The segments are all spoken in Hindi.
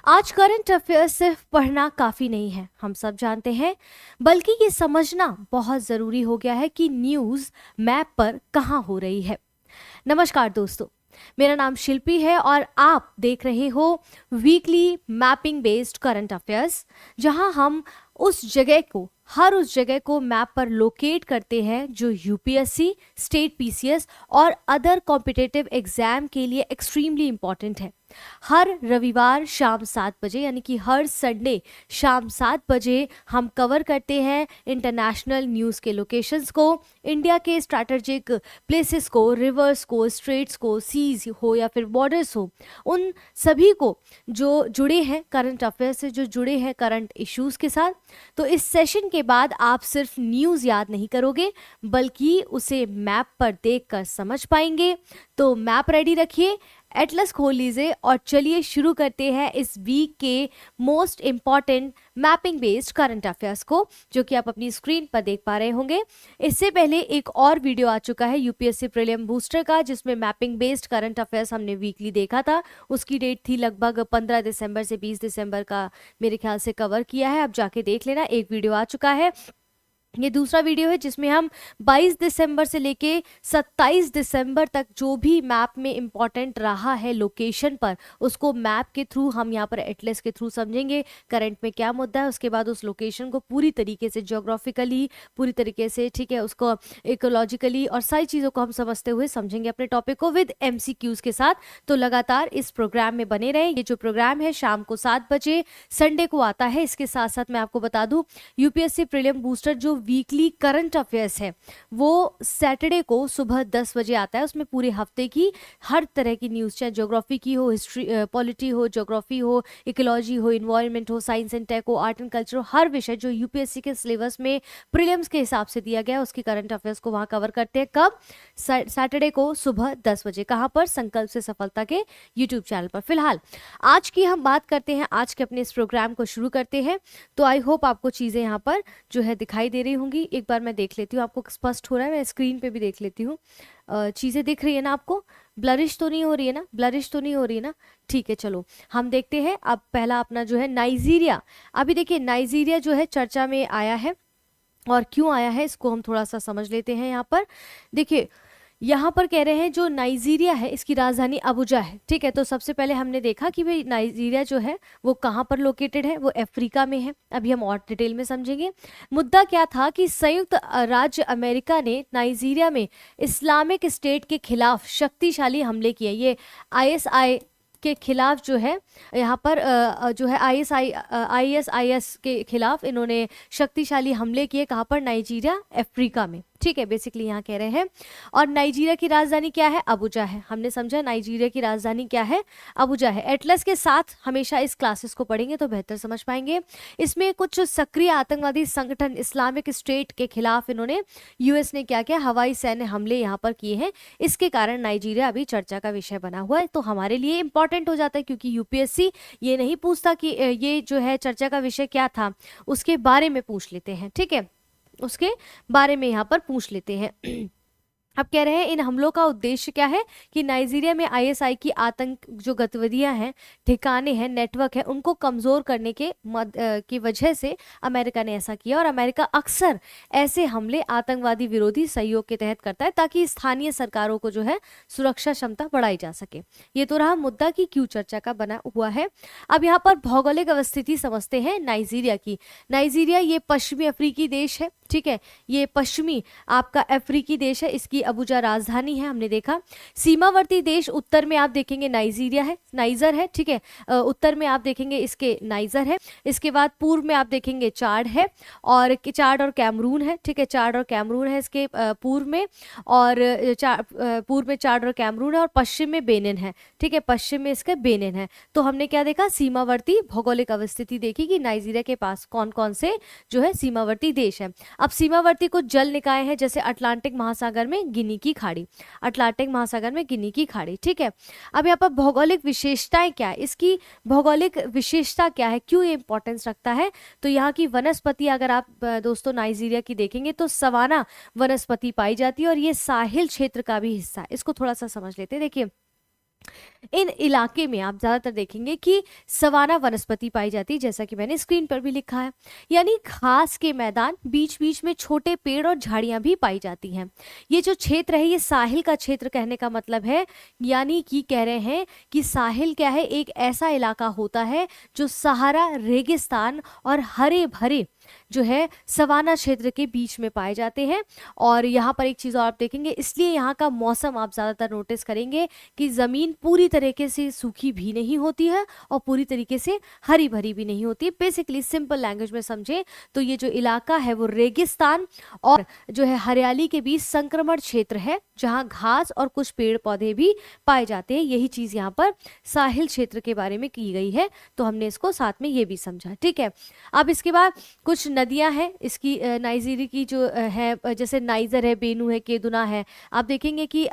आज करंट अफेयर्स सिर्फ पढ़ना काफ़ी नहीं है, हम सब जानते हैं, बल्कि ये समझना बहुत ज़रूरी हो गया है कि न्यूज़ मैप पर कहाँ हो रही है। नमस्कार दोस्तों, मेरा नाम शिल्पी है और आप देख रहे हो weekly mapping based current affairs, जहां हम हर उस जगह को मैप पर लोकेट करते हैं जो यूपीएससी, स्टेट पीसीएस और अदर कॉम्पिटिटिव एग्जाम के लिए एक्सट्रीमली इंपॉर्टेंट है। हर रविवार शाम 7 बजे यानी कि हर संडे शाम 7 बजे हम कवर करते हैं इंटरनेशनल न्यूज़ के लोकेशंस को, इंडिया के स्ट्रैटेजिक प्लेसेस को, रिवर्स को, स्ट्रेट्स को, सीज हो या फिर बॉर्डर्स हो, उन सभी को जो जुड़े हैं करंट अफेयर से, जो जुड़े हैं करंट इश्यूज़ के साथ। तो इस सेशन के बाद आप सिर्फ न्यूज़ याद नहीं करोगे, बल्कि उसे मैप पर देखकर समझ पाएंगे। तो मैप रेडी रखिए, एटलस खोल लीजिए और चलिए शुरू करते हैं इस वीक के most important mapping based current affairs को, जो कि आप अपनी स्क्रीन पर देख पा रहे होंगे। इससे पहले एक और वीडियो आ चुका है यूपीएससी प्रीलिम बूस्टर का, जिसमें मैपिंग बेस्ड करंट अफेयर्स हमने वीकली देखा था। उसकी डेट थी लगभग 15 दिसंबर से 20 दिसंबर का, मेरे ख्याल से कवर किया है। आप जाके देख लेना, एक वीडियो आ चुका है। ये दूसरा वीडियो है जिसमें हम 22 दिसंबर से लेके 27 दिसंबर तक जो भी मैप में इंपॉर्टेंट रहा है लोकेशन पर, उसको मैप के थ्रू हम यहाँ पर एटलस के थ्रू समझेंगे। करंट में क्या मुद्दा है, उसके बाद उस लोकेशन को पूरी तरीके से ज्योग्राफिकली, पूरी तरीके से, ठीक है, उसको इकोलॉजिकली और सारी चीज़ों को हम समझते हुए समझेंगे अपने टॉपिक को विद एमसीक्यूज के साथ। तो लगातार इस प्रोग्राम में बने रहे। ये जो प्रोग्राम है शाम को 7 बजे संडे को आता है। इसके साथ साथ मैं आपको बता दूं, यूपीएससी प्रीलिम बूस्टर जो वीकली करंट अफेयर्स है वो सैटरडे को सुबह 10 बजे आता है। उसमें पूरे हफ्ते की हर तरह की न्यूज़, चाहे ज्योग्राफी की हो, हिस्ट्री, पॉलिटी हो, ज्योग्राफी हो, इकोलॉजी हो, इन्वायरमेंट हो, साइंस एंड टेक हो, आर्ट एंड कल्चर हो, हर विषय जो यूपीएससी के सिलेबस में प्रीलिम्स के हिसाब से दिया गया है, उसकी करंट अफेयर्स को वहाँ कवर करते हैं। कब? सैटरडे को सुबह 10 बजे। कहाँ पर? संकल्प से सफलता के यूट्यूब चैनल पर। फिलहाल आज की हम बात करते हैं, आज के अपने इस प्रोग्राम को शुरू करते हैं। तो आई होप आपको चीज़ें यहाँ पर जो है दिखाई दे रही होंगी। एक बार मैं देख लेती हूँ आपको स्पष्ट हो रहा है, मैं स्क्रीन पे भी देख लेती हूँ। चीज़ें दिख रही है ना आपको? ब्लरिश तो नहीं हो रही है ना? ब्लरिश तो नहीं हो रही है ना? ठीक है, चलो हम देखते हैं। अब पहला अपना जो है नाइजीरिया। अभी देखिए नाइजीरिया जो है चर्चा में आया है, और क्यों आया है इसको हम थोड़ा सा समझ लेते हैं। यहाँ पर देखिए, यहाँ पर कह रहे हैं जो नाइजीरिया है इसकी राजधानी अबुजा है। ठीक है, तो सबसे पहले हमने देखा कि भाई नाइजीरिया जो है वो कहाँ पर लोकेटेड है, वो अफ्रीका में है। अभी हम और डिटेल में समझेंगे। मुद्दा क्या था कि संयुक्त राज्य अमेरिका ने नाइजीरिया में इस्लामिक स्टेट के खिलाफ शक्तिशाली हमले किए। ये आईएसआई के खिलाफ जो है यहाँ पर जो है आईएसआईएस के खिलाफ इन्होंने शक्तिशाली हमले किए। कहाँ पर? नाइजीरिया, अफ्रीका में। ठीक है, बेसिकली यहाँ कह रहे हैं। और नाइजीरिया की राजधानी क्या है? अबुजा है। हमने समझा नाइजीरिया की राजधानी क्या है? अबुजा है। एटलस के साथ हमेशा इस क्लासेस को पढ़ेंगे तो बेहतर समझ पाएंगे। इसमें कुछ सक्रिय आतंकवादी संगठन इस्लामिक स्टेट के खिलाफ इन्होंने, यूएस ने क्या किया, हवाई सैन्य हमले यहाँ पर किए हैं। इसके कारण नाइजीरिया अभी चर्चा का विषय बना हुआ है। तो हमारे लिए इंपॉर्टेंट हो जाता है, क्योंकि यूपीएससी ये नहीं पूछता कि ये जो है चर्चा का विषय क्या था, उसके बारे में पूछ लेते हैं। ठीक है, उसके बारे में यहाँ पर पूछ लेते हैं। अब कह रहे हैं इन हमलों का उद्देश्य क्या है कि नाइजीरिया में आईएसआई की आतंक जो गतिविधियां हैं, ठिकाने हैं, नेटवर्क है, उनको कमजोर करने की वजह से अमेरिका ने ऐसा किया। और अमेरिका अक्सर ऐसे हमले आतंकवादी विरोधी सहयोग के तहत करता है, ताकि स्थानीय सरकारों को जो है सुरक्षा क्षमता बढ़ाई जा सके। ये तो रहा मुद्दा कि क्यों चर्चा का बना हुआ है। अब यहाँ पर भौगोलिक अवस्थिति समझते हैं नाइजीरिया की। नाइजीरिया ये पश्चिमी अफ्रीकी देश है। ठीक है, ये पश्चिमी आपका अफ्रीकी देश है। इसकी अबुजा राजधानी है, हमने देखा। सीमावर्ती देश उत्तर में आप देखेंगे नाइजीरिया है, नाइजर है। ठीक है, उत्तर में आप देखेंगे इसके नाइजर है। इसके बाद पूर्व में आप देखेंगे चाड है, और चाड और कैमरून है। ठीक है, चाड और कैमरून है इसके पूर्व में, और पूर्व में चाड और कैमरून है, और पश्चिम में बेनिन है। ठीक है, पश्चिम में इसका बेनिन है। तो हमने क्या देखा? सीमावर्ती भौगोलिक अवस्थिति देखी कि नाइजीरिया के पास कौन कौन से जो है सीमावर्ती देश है। अब सीमावर्ती कुछ जल निकाय हैं, जैसे अटलांटिक महासागर में गिनी की खाड़ी, अटलांटिक महासागर में गिनी की खाड़ी। ठीक है, अब यहाँ पर भौगोलिक विशेषताएं क्या है, इसकी भौगोलिक विशेषता क्या है, क्यों ये इंपॉर्टेंस रखता है? तो यहाँ की वनस्पति अगर आप दोस्तों नाइजीरिया की देखेंगे तो सवाना वनस्पति पाई जाती है, और ये साहिल क्षेत्र का भी हिस्सा है। इसको थोड़ा सा समझ लेते हैं। देखिए इन इलाके में आप ज़्यादातर देखेंगे कि सवाना वनस्पति पाई जाती है, जैसा कि मैंने स्क्रीन पर भी लिखा है, यानी घास के मैदान, बीच बीच में छोटे पेड़ और झाड़ियां भी पाई जाती हैं। ये जो क्षेत्र है ये साहिल का क्षेत्र कहने का मतलब है, यानी कि कह रहे हैं कि साहिल क्या है, एक ऐसा इलाका होता है जो सहारा, रेगिस्तान और हरे भरे जो है सवाना क्षेत्र के बीच में पाए जाते हैं। और यहाँ पर एक चीज़ और आप देखेंगे, इसलिए यहाँ का मौसम आप ज़्यादातर नोटिस करेंगे कि ज़मीन पूरी तरीके से सूखी भी नहीं होती है और पूरी तरीके से हरी भरी भी नहीं होती है। बेसिकली सिंपल लैंग्वेज में समझें तो ये जो इलाका है वो रेगिस्तान और जो है हरियाली के बीच संक्रमण क्षेत्र है, जहाँ घास और कुछ पेड़ पौधे भी पाए जाते हैं। यही चीज़ यहाँ पर साहिल क्षेत्र के बारे में की गई है, तो हमने इसको साथ में ये भी समझा। ठीक है, अब इसके बाद कुछ नदियां हैं इसकी, नाइजीरिया की जो है, जैसे नाइजर है, बेनू है, केदुना है। आप देखेंगे कि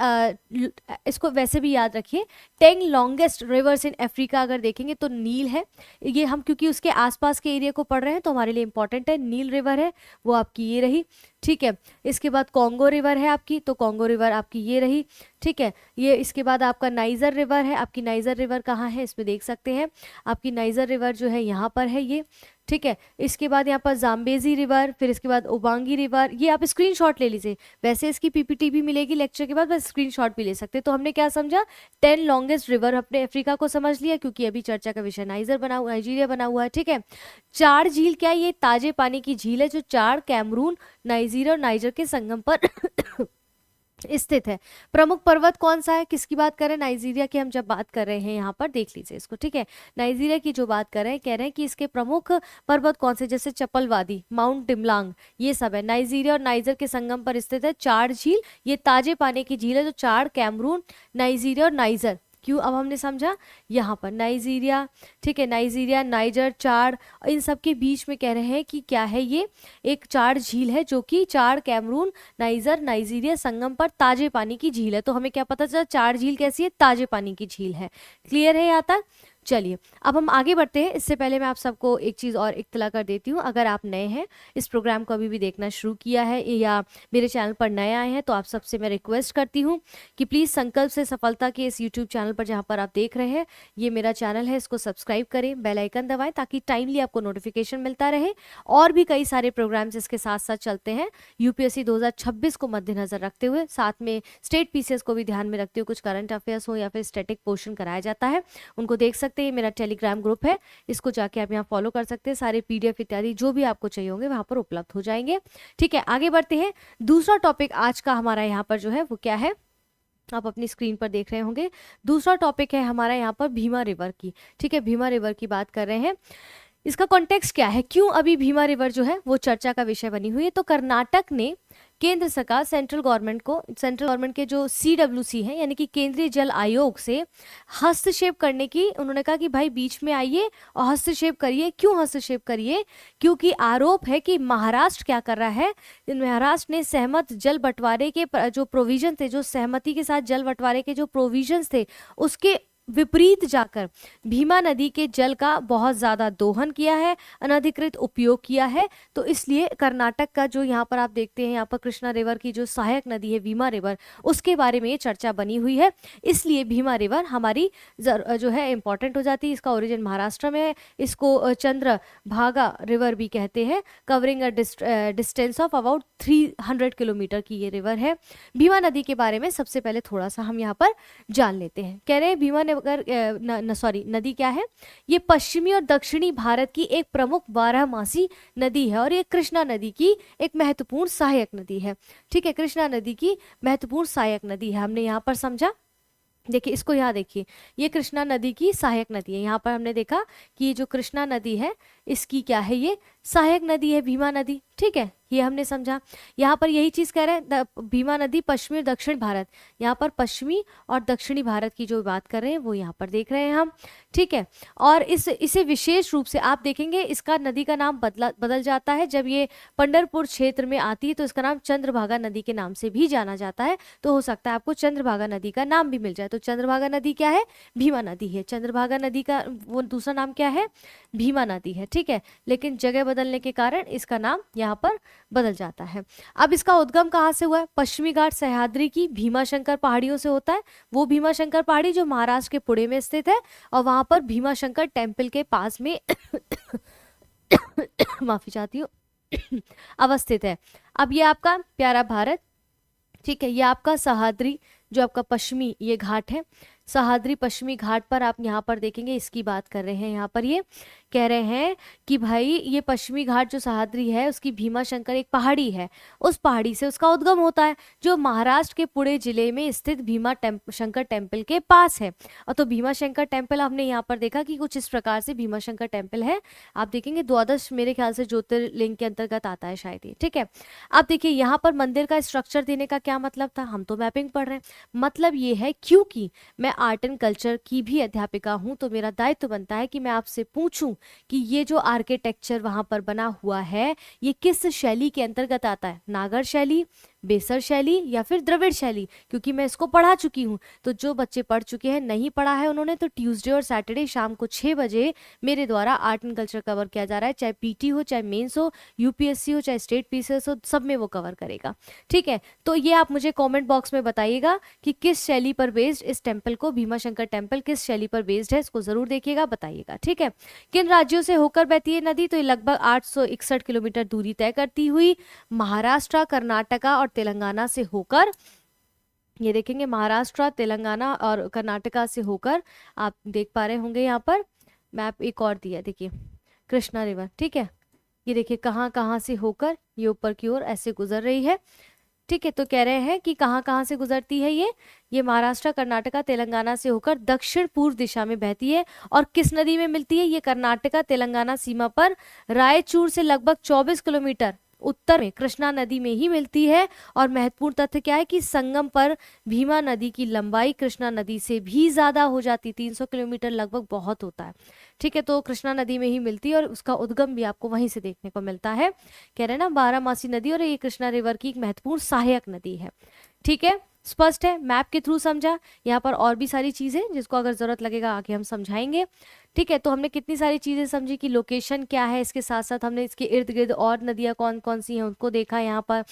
इसको वैसे भी याद रखिए, 10 लॉन्गेस्ट रिवर्स इन अफ्रीका अगर देखेंगे तो नील है। ये हम क्योंकि उसके आसपास के एरिया को पढ़ रहे हैं तो हमारे लिए इंपॉर्टेंट है। नील रिवर है वो आपकी ये रही। ठीक है, इसके बाद कॉन्गो रिवर है आपकी, तो कॉन्गो रिवर आपकी ये रही। ठीक है, ये इसके बाद आपका नाइजर रिवर है। आपकी नाइजर रिवर कहाँ है इसमें देख सकते हैं, आपकी नाइजर रिवर जो है यहाँ पर है ये। ठीक है, इसके बाद यहाँ पर जाम्बेजी रिवर, फिर इसके बाद ओबांगी रिवर। ये आप स्क्रीनशॉट ले लीजिए, वैसे इसकी पीपीटी भी मिलेगी लेक्चर के बाद, बस स्क्रीनशॉट भी ले सकते हैं। तो हमने क्या समझा, 10 लॉन्गेस्ट रिवर अपने अफ्रीका को समझ लिया, क्योंकि अभी चर्चा का विषय नाइजीरिया बना हुआ है। ठीक है, चार झील क्या है, ये ताजे पानी की झील है जो चार, कैमरून, नाइजीरिया और नाइजर के संगम पर स्थित है। प्रमुख पर्वत कौन सा है, किसकी बात कर रहे हैं, नाइजीरिया की हम जब बात कर रहे हैं यहाँ पर देख लीजिए इसको। ठीक है, नाइजीरिया की जो बात कर रहे हैं, कह रहे हैं कि इसके प्रमुख पर्वत कौन से, जैसे चपल वादी, माउंट डिमलांग, ये सब है। नाइजीरिया और नाइजर के संगम पर स्थित है चार झील, ये ताजे पानी की झील है जो चार, कैमरून, नाइजीरिया और नाइजर। क्यों, अब हमने समझा यहाँ पर नाइजीरिया। ठीक है, नाइजीरिया, नाइजर, चार, इन सब के बीच में कह रहे हैं कि क्या है, ये एक चार झील है जो कि चार, कैमरून, नाइजर, नाइजीरिया संगम पर ताजे पानी की झील है। तो हमें क्या पता चला, चार झील कैसी है, ताजे पानी की झील है। क्लियर है यहाँ तक। चलिए अब हम आगे बढ़ते हैं। इससे पहले मैं आप सबको एक चीज़ और इत्तला कर देती हूँ, अगर आप नए हैं, इस प्रोग्राम को अभी भी देखना शुरू किया है या मेरे चैनल पर नए आए हैं, तो आप सबसे मैं रिक्वेस्ट करती हूँ कि प्लीज़ संकल्प से सफलता के इस यूट्यूब चैनल पर जहाँ पर आप देख रहे हैं, ये मेरा चैनल है, इसको सब्सक्राइब करें, बेल आइकन दबाएं ताकि टाइमली आपको नोटिफिकेशन मिलता रहे। और भी कई सारे प्रोग्राम्स इसके साथ साथ चलते हैं, यूपीएससी 2026 को मद्देनजर रखते हुए, साथ में स्टेट पीसीएस को भी ध्यान में रखते हुए कुछ करंट अफेयर्स हो या फिर स्टैटिक पोर्शन कराया जाता है, उनको देख सकते हैं। मेरा टेलीग्राम ग्रुप है, इसको जाके आप यहाँ फॉलो कर सकते हैं। सारे पीडीएफ इत्यादि जो भी आपको चाहिए होंगे वहां पर उपलब्ध हो जाएंगे। ठीक है, आगे बढ़ते हैं। दूसरा टॉपिक आज का हमारा यहाँ पर जो है वो क्या है, आप अपनी स्क्रीन पर देख रहे होंगे। दूसरा टॉपिक है हमारा यहाँ पर भीमा रिवर की। ठीक है, भीमा रिवर की बात कर रहे हैं। इसका कॉन्टेक्स्ट क्या है, क्यों अभी भीमा रिवर जो है वो चर्चा का विषय बनी हुई है। तो कर्नाटक ने केंद्र सरकार, सेंट्रल गवर्नमेंट के जो CWC है यानी कि केंद्रीय जल आयोग से हस्तक्षेप करने की, उन्होंने कहा कि भाई बीच में आइए और हस्तक्षेप करिए। क्यों हस्तक्षेप करिए, क्योंकि आरोप है कि महाराष्ट्र क्या कर रहा है, महाराष्ट्र ने सहमत जल बंटवारे के जो प्रोविजन थे, जो सहमति के साथ जल बंटवारे के जो प्रोविजंस थे, उसके विपरीत जाकर भीमा नदी के जल का बहुत ज़्यादा दोहन किया है, अनधिकृत उपयोग किया है। तो इसलिए कर्नाटक का जो यहाँ पर आप देखते हैं, यहाँ पर कृष्णा रिवर की जो सहायक नदी है भीमा रिवर, उसके बारे में ये चर्चा बनी हुई है। इसलिए भीमा रिवर हमारी जो है इंपॉर्टेंट हो जाती है। इसका ओरिजिन महाराष्ट्र में है, इसको चंद्रभागा रिवर भी कहते हैं, covering a distance of about 300 kilometre की ये रिवर है। भीमा नदी के बारे में सबसे पहले थोड़ा सा हम यहाँ पर जान लेते हैं। कह रहे हैं भीमा नदी क्या है, ये पश्चिमी और दक्षिणी भारत की एक प्रमुख 12मासी नदी है और ये कृष्णा नदी की एक महत्वपूर्ण सहायक नदी है। ठीक है, कृष्णा नदी की महत्वपूर्ण सहायक नदी है, हमने यहाँ पर समझा। देखिए इसको यहाँ देखिए, ये कृष्णा नदी की सहायक नदी है। यहाँ पर हमने देखा कि ये जो कृष्णा नदी है इसकी क्या है, ये सहायक नदी है भीमा नदी। ठीक है, ये हमने समझा। यहाँ पर यही चीज कह रहे हैं, भीमा नदी पश्चिमी और दक्षिण भारत, यहाँ पर पश्चिमी और दक्षिणी भारत की जो बात कर रहे हैं वो यहाँ पर देख रहे हैं हम। ठीक है, और इसे विशेष रूप से आप देखेंगे, इसका नदी का नाम बदल जाता है जब ये पंढरपुर क्षेत्र में आती है, तो इसका नाम चंद्रभागा नदी के नाम से भी जाना जाता है। तो हो सकता है आपको चंद्रभागा नदी का नाम भी मिल जाए। तो चंद्रभागा नदी क्या है, भीमा नदी है। चंद्रभागा नदी का वो दूसरा नाम क्या है, भीमा नदी है। ठीक ठीक है, लेकिन जगह बदलने के कारण इसका नाम यहाँ पर बदल जाता है। अब इसका उद्गम कहाँ से हुआ है? पश्चिमी घाट सह्याद्री की भीमाशंकर पहाड़ियों से होता है। वो भीमाशंकर पहाड़ी जो महाराष्ट्र के पुणे में स्थित है और वहां पर भीमाशंकर टेम्पल के पास में माफी चाहती हूँ अवस्थित है। अब ये आपका प्यारा भारत, ठीक है, ये आपका सह्याद्री जो आपका पश्चिमी ये घाट है, सह्याद्री पश्चिमी घाट पर आप यहाँ पर देखेंगे इसकी बात कर रहे हैं। यहाँ पर ये कह रहे हैं कि भाई ये पश्चिमी घाट जो सह्याद्री है उसकी भीमाशंकर एक पहाड़ी है, उस पहाड़ी से उसका उद्गम होता है जो महाराष्ट्र के पुणे जिले में स्थित शंकर टेम्पल के पास है। और तो भीमाशंकर टेम्पल हमने यहाँ पर देखा कि कुछ इस प्रकार से भीमाशंकर टेम्पल है। आप देखेंगे द्वादश मेरे ख्याल से ज्योतिर्लिंग के अंतर्गत आता है शायद ये, ठीक है। अब देखिए यहाँ पर मंदिर का स्ट्रक्चर देने का क्या मतलब था, हम तो मैपिंग पढ़ रहे हैं। मतलब ये है क्योंकि मैं आर्ट एंड कल्चर की भी अध्यापिका हूं तो मेरा दायित्व बनता है कि मैं आपसे पूछूं कि ये जो आर्किटेक्चर वहां पर बना हुआ है ये किस शैली के अंतर्गत आता है, नागर शैली, बेसर शैली या फिर द्रविड़ शैली, क्योंकि मैं इसको पढ़ा चुकी हूँ। तो जो बच्चे पढ़ चुके हैं, नहीं पढ़ा है उन्होंने, तो ट्यूसडे और सैटरडे शाम को 6 बजे मेरे द्वारा आर्ट एंड कल्चर कवर किया जा रहा है, चाहे पीटी हो, चाहे मेंस हो, यूपीएससी हो, चाहे स्टेट पीसीएस हो, सब में वो कवर करेगा, ठीक है। तो ये आप मुझे कमेंट बॉक्स में बताइएगा कि किस शैली पर बेस्ड इस टेम्पल को, भीमाशंकर टेम्पल किस शैली पर बेस्ड है, इसको जरूर देखिएगा, बताइएगा, ठीक है। किन राज्यों से होकर बहती है नदी? तो ये लगभग 861 किलोमीटर दूरी तय करती हुई महाराष्ट्र, कर्नाटका और तेलंगाना से होकर, ये देखेंगे महाराष्ट्र, तेलंगाना और कर्नाटका से होकर, आप देख पा रहे होंगे यहाँ पर मैप एक और दिया, देखिए कृष्णा रिवर, ठीक है। ये देखिए कहाँ कहाँ से होकर ये ऊपर की ओर ऐसे गुजर रही है, ठीक है। तो कह रहे हैं कि कहाँ कहाँ से गुजरती है ये महाराष्ट्र, कर्नाटका, तेलंगाना से होकर दक्षिण पूर्व दिशा में बहती है। और किस नदी में मिलती है? ये कर्नाटका तेलंगाना सीमा पर रायचूर से लगभग 24 किलोमीटर उत्तर में कृष्णा नदी में ही मिलती है। और महत्वपूर्ण तथ्य क्या है कि संगम पर भीमा नदी की लंबाई कृष्णा नदी से भी ज्यादा हो जाती, 300 किलोमीटर लगभग बहुत होता है, ठीक है। तो कृष्णा नदी में ही मिलती है और उसका उद्गम भी आपको वहीं से देखने को मिलता है। कह रहे हैं ना बारहमासी नदी, और ये कृष्णा रिवर की एक महत्वपूर्ण सहायक नदी है, ठीक है। स्पष्ट है, मैप के थ्रू समझा। यहाँ पर और भी सारी चीजें जिसको अगर जरूरत लगेगा आगे हम समझाएंगे, ठीक है। तो हमने कितनी सारी चीजें समझी कि लोकेशन क्या है, इसके साथ साथ हमने इसके इर्द गिर्द और नदियां कौन कौन सी हैं उनको देखा यहाँ पर,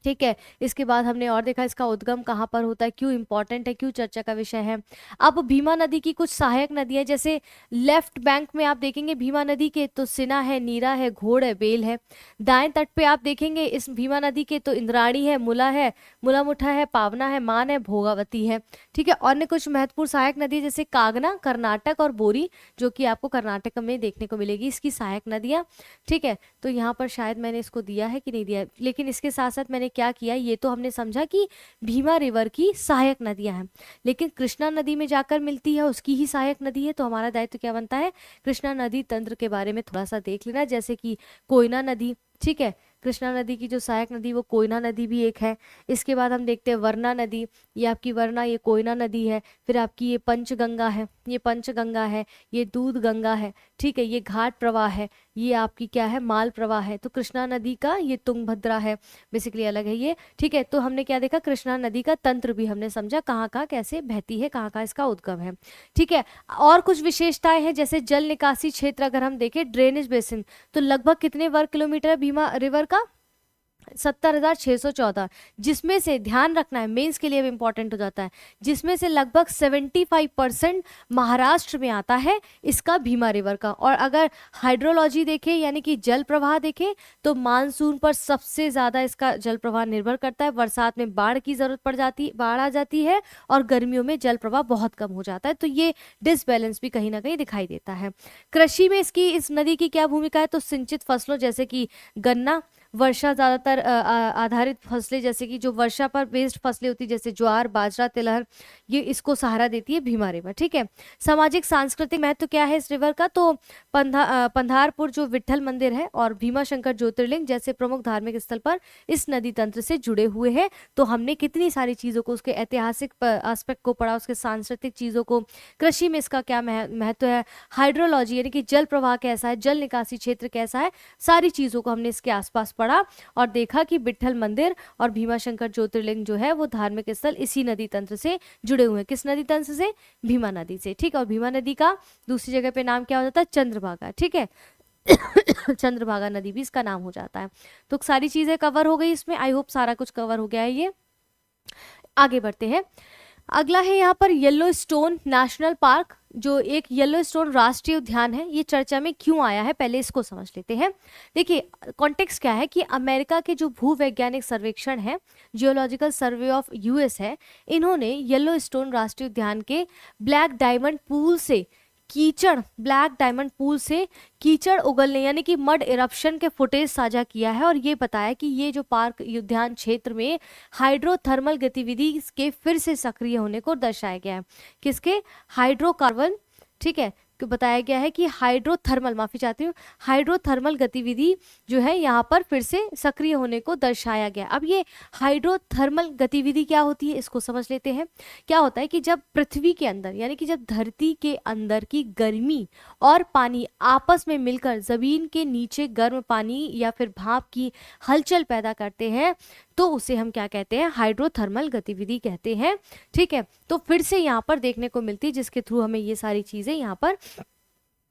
ठीक है। इसके बाद हमने और देखा इसका उद्गम कहाँ पर होता है, क्यों इंपॉर्टेंट है, क्यों चर्चा का विषय है। अब भीमा नदी की कुछ सहायक नदियां, जैसे लेफ्ट बैंक में आप देखेंगे भीमा नदी के तो सिना है, नीरा है, घोड़ है, बेल है। दाएं तट पे आप देखेंगे इस भीमा नदी के तो इंद्राणी है, मुला मुठा है, पावना है, मान है, भोगावती है, ठीक है। अन्य कुछ महत्वपूर्ण सहायक नदी जैसे कागना कर्नाटक और बोरी जो कि आपको कर्नाटक में देखने को मिलेगी इसकी सहायक नदियां, ठीक है। तो यहाँ पर शायद मैंने इसको दिया है कि नहीं दिया, लेकिन इसके साथ साथ मैंने क्या किया, ये तो हमने समझा कि भीमा रिवर की सहायक नदियां हैं, लेकिन कृष्णा नदी में जाकर मिलती है उसकी ही सहायक नदी है। तो हमारा दायित्व क्या बनता है, कृष्णा नदी तंत्र के बारे में थोड़ा सा देख लेना, जैसे कि कोयना नदी, ठीक है। कृष्णा नदी की जो सहायक नदी वो कोयना नदी भी एक है। इसके बाद हम देखते हैं वरना नदी, ये आपकी वरना, ये कोयना नदी है। फिर आपकी ये पंचगंगा है, ये पंचगंगा है, ये दूध गंगा है, ठीक है। ये घाट प्रवाह है, ये आपकी क्या है, माल प्रवाह है। तो कृष्णा नदी का ये तुंगभद्रा है, बेसिकली अलग है ये, ठीक है। तो हमने क्या देखा, कृष्णा नदी का तंत्र भी हमने समझा, कहाँ कहाँ कैसे बहती है, कहाँ कहाँ इसका उद्गम है, ठीक है। और कुछ विशेषताएं हैं जैसे जल निकासी क्षेत्र अगर हम देखें, ड्रेनेज बेसिन, तो लगभग कितने वर्ग किलोमीटर है भीमा रिवर का, 70,614, जिसमें से ध्यान रखना है मेंस के लिए अब इंपॉर्टेंट हो जाता है, जिसमें से लगभग 75% महाराष्ट्र में आता है इसका भीमा रिवर का। और अगर हाइड्रोलॉजी देखें यानी कि जल प्रवाह देखें तो मानसून पर सबसे ज्यादा इसका जल प्रवाह निर्भर करता है, बरसात में बाढ़ की जरूरत पड़ जाती, बाढ़ आ जाती है, और गर्मियों में जल प्रवाह बहुत कम हो जाता है। तो ये डिसबैलेंस भी कहीं ना कहीं दिखाई देता है। कृषि में इसकी, इस नदी की क्या भूमिका है, तो सिंचित फसलों जैसे कि गन्ना, वर्षा ज्यादातर आधारित फसलें जैसे कि जो वर्षा पर बेस्ड फसलें होती जैसे ज्वार, बाजरा, तिलहन, ये इसको सहारा देती है भीमा रिवर, ठीक है। सामाजिक सांस्कृतिक महत्व क्या है इस रिवर का, तो पंधारपुर जो विट्ठल मंदिर है और भीमा शंकर ज्योतिर्लिंग जैसे प्रमुख धार्मिक स्थल पर इस नदी तंत्र से जुड़े हुए हैं। तो हमने कितनी सारी चीजों को, उसके ऐतिहासिक एस्पेक्ट को पढ़ा, उसके सांस्कृतिक चीजों को, कृषि में इसका क्या महत्व है, हाइड्रोलॉजी यानी कि जल प्रवाह कैसा है, जल निकासी क्षेत्र कैसा है, सारी चीजों को हमने इसके आसपास पढ़ा और देखा कि विट्ठल मंदिर और भीमाशंकर ज्योतिर्लिंग जो है वो धार्मिक स्थल इसी नदी तंत्र से जुड़े हुए हैं। किस नदी तंत्र से, भीमा नदी से, ठीक है। और भीमा नदी का दूसरी जगह पे नाम क्या हो जाता है, चंद्रभागा, ठीक है। चंद्रभागा नदी भी इसका नाम हो जाता है। तो सारी चीजें कवर हो गई इसमें, आई होप सारा कुछ कवर हो गया है ये। आगे बढ़ते हैं। अगला है यहाँ पर येलो स्टोन नेशनल पार्क, जो एक येलो स्टोन राष्ट्रीय उद्यान है। ये चर्चा में क्यों आया है पहले इसको समझ लेते हैं। देखिए कॉन्टेक्स्ट क्या है कि अमेरिका के जो भूवैज्ञानिक सर्वेक्षण है, जियोलॉजिकल सर्वे ऑफ यूएस है, इन्होंने येलो स्टोन राष्ट्रीय उद्यान के ब्लैक डायमंड पूल से कीचड़ उगलने यानी कि मड इरप्शन के फुटेज साझा किया है, और ये बताया कि ये जो पार्क उद्यान क्षेत्र में हाइड्रोथर्मल गतिविधि के फिर से सक्रिय होने को दर्शाया गया है। किसके? हाइड्रोकार्बन, ठीक है, कि बताया गया है कि हाइड्रोथर्मल गतिविधि जो है यहाँ पर फिर से सक्रिय होने को दर्शाया गया। अब ये हाइड्रोथर्मल गतिविधि क्या होती है इसको समझ लेते हैं। क्या होता है कि जब पृथ्वी के अंदर यानी कि जब धरती के अंदर की गर्मी और पानी आपस में मिलकर जमीन के नीचे गर्म पानी या फिर भाप की हलचल पैदा करते हैं, तो उसे हम क्या कहते हैं? हाइड्रोथर्मल गतिविधि कहते हैं। ठीक है, तो फिर से यहाँ पर देखने को मिलती है, जिसके थ्रू हमें ये सारी चीजें यहाँ पर